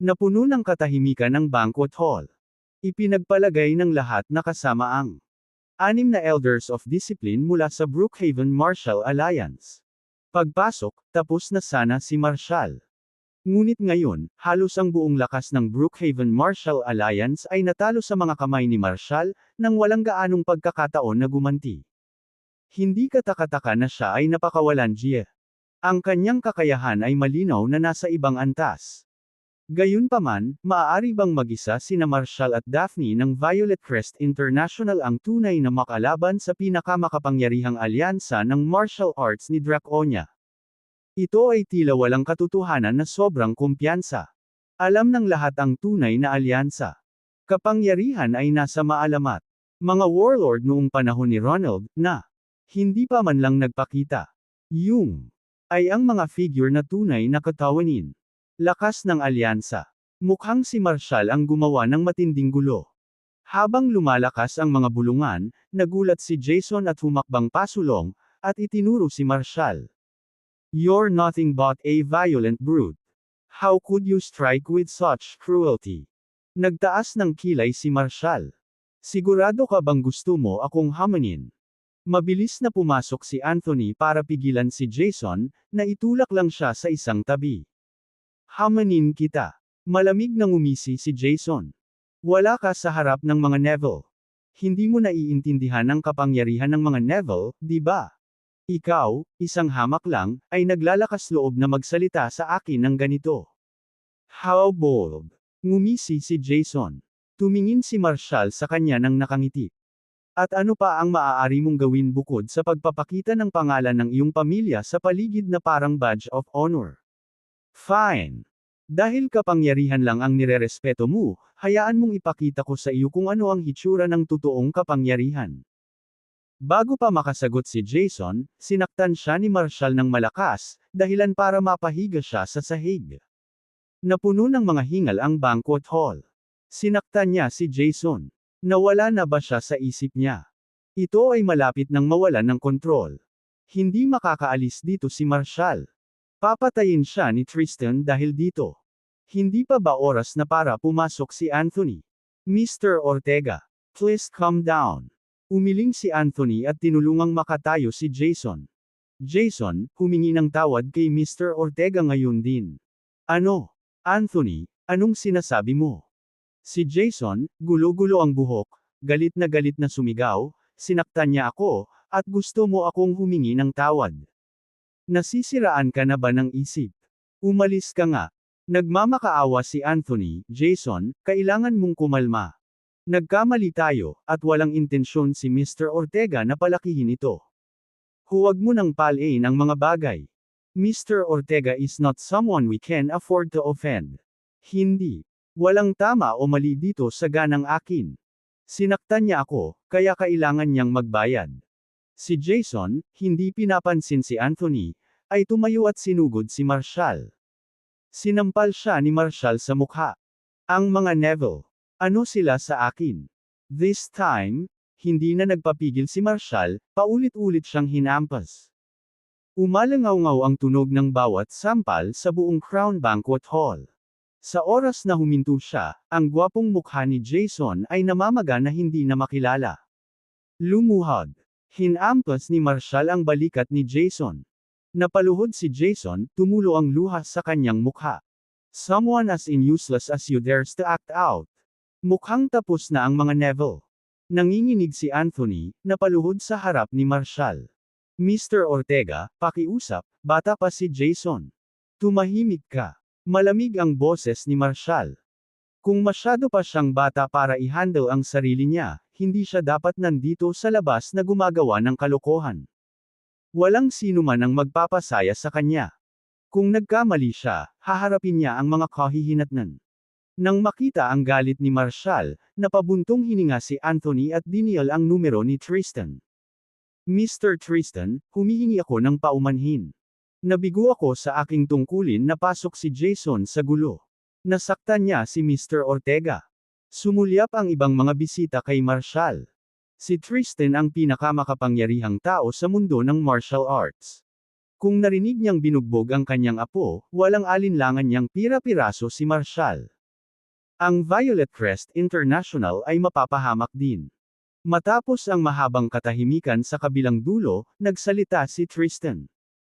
Napuno ng katahimikan ang banquet hall. Ipinagpalagay ng lahat na kasama ang 6 na elders of discipline mula sa Brookhaven Martial Alliance. Pagpasok, tapos na sana si Marshall. Ngunit ngayon, halos ang buong lakas ng Brookhaven Martial Alliance ay natalo sa mga kamay ni Marshall, nang walang gaanong pagkakataon na gumanti. Hindi katakataka na siya ay napakawalan Gia. Ang kanyang kakayahan ay malinaw na nasa ibang antas. Gayunpaman, maaari bang mag-isa sina Marshall at Daphne ng Violet Crest International ang tunay na makalaban sa pinakamakapangyarihang alyansa ng martial arts ni Draconia? Ito ay tila walang katotohanan na sobrang kumpiyansa. Alam ng lahat ang tunay na alyansa. Kapangyarihan ay nasa maalamat. Mga warlord noong panahon ni Ronald, na hindi pa man lang nagpakita. Yung ay ang mga figure na tunay na katawanin. Lakas ng alyansa. Mukhang si Marshall ang gumawa ng matinding gulo. Habang lumalakas ang mga bulungan, nagulat si Jason at humakbang pasulong, at itinuro si Marshall. You're nothing but a violent brute. How could you strike with such cruelty? Nagtaas ng kilay si Marshall. Sigurado ka bang gusto mo akong hamanin? Mabilis na pumasok si Anthony para pigilan si Jason, na itulak lang siya sa isang tabi. Hamanin kita. Malamig na ngumisi si Jason. Wala ka sa harap ng mga Neville. Hindi mo naiintindihan ang kapangyarihan ng mga Neville, di ba? Ikaw, isang hamak lang, ay naglalakas loob na magsalita sa akin ng ganito. How bold. Ngumisi si Jason. Tumingin si Marshall sa kanya ng nakangiti. At ano pa ang maaari mong gawin bukod sa pagpapakita ng pangalan ng iyong pamilya sa paligid na parang badge of honor? Fine. Dahil kapangyarihan lang ang nirerespeto mo, hayaan mong ipakita ko sa iyo kung ano ang hitsura ng totoong kapangyarihan. Bago pa makasagot si Jason, sinaktan siya ni Marshall ng malakas, dahilan para mapahiga siya sa sahig. Napuno ng mga hingal ang banquet hall. Sinaktan niya si Jason. Nawala na ba siya sa isip niya? Ito ay malapit nang mawalan ng kontrol. Hindi makakaalis dito si Marshall. Papatayin siya ni Tristan dahil dito. Hindi pa ba oras na para pumasok si Anthony? Mr. Ortega, please calm down. Umiling si Anthony at tinulungang makatayo si Jason. Jason, humingi ng tawad kay Mr. Ortega ngayon din. Ano? Anthony, anong sinasabi mo? Si Jason, gulo-gulo ang buhok, galit na sumigaw, sinaktan niya ako, at gusto mo akong humingi ng tawad. Nasisiraan ka na ba ng isip? Umalis ka nga. Nagmamakaawa si Anthony, Jason, kailangan mong kumalma. Nagkamali tayo, at walang intensyon si Mr. Ortega na palakihin ito. Huwag mo nang palain ang mga bagay. Mr. Ortega is not someone we can afford to offend. Hindi. Walang tama o mali dito sa ganang akin. Sinaktan niya ako, kaya kailangan niyang magbayad. Si Jason, hindi pinapansin si Anthony, ay tumayo at sinugod si Marshall. Sinampal siya ni Marshall sa mukha. Ang mga Neville. Ano sila sa akin? This time, hindi na nagpapigil si Marshall, paulit-ulit siyang hinampas. Umalangaw-ngaw ang tunog ng bawat sampal sa buong Crown Banquet Hall. Sa oras na huminto siya, ang gwapong mukha ni Jason ay namamaga na hindi na makilala. Lumuhod. Hinampas ni Marshall ang balikat ni Jason. Napaluhod si Jason, tumulo ang luha sa kanyang mukha. Someone as useless as you dares to act out. Mukhang tapos na ang mga Neville. Nanginginig si Anthony, napaluhod sa harap ni Marshall. Mr. Ortega, pakiusap, bata pa si Jason. Tumahimik ka. Malamig ang boses ni Marshall. Kung masyado pa siyang bata para i-handle ang sarili niya, hindi siya dapat nandito sa labas na gumagawa ng kalokohan. Walang sino man ang magpapasaya sa kanya. Kung nagkamali siya, haharapin niya ang mga kahihinatnan. Nang makita ang galit ni Marshall, napabuntong hininga si Anthony at dinial ang numero ni Tristan. Mr. Tristan, humihingi ako ng paumanhin. Nabigo ako sa aking tungkulin na pasok si Jason sa gulo. Nasaktan niya si Mr. Ortega. Sumulyap ang ibang mga bisita kay Marshall. Si Tristan ang pinakamakapangyarihang tao sa mundo ng martial arts. Kung narinig niyang binugbog ang kanyang apo, walang alinlangan niyang pira-piraso si Marshall. Ang Violet Crest International ay mapapahamak din. Matapos ang mahabang katahimikan sa kabilang dulo, nagsalita si Tristan.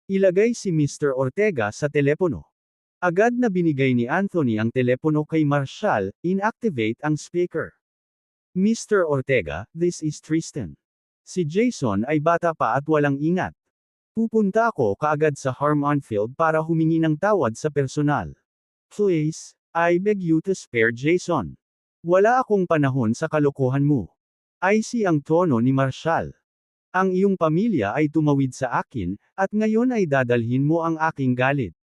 Ilagay si Mr. Ortega sa telepono. Agad na binigay ni Anthony ang telepono kay Marshall, inactivate ang speaker. Mr. Ortega, this is Tristan. Si Jason ay bata pa at walang ingat. Pupunta ako kaagad sa Harmon Field para humingi ng tawad sa personal. Please, I beg you to spare Jason. Wala akong panahon sa kalokohan mo. Icy ang tono ni Marshall. Ang iyong pamilya ay tumawid sa akin, at ngayon ay dadalhin mo ang aking galit.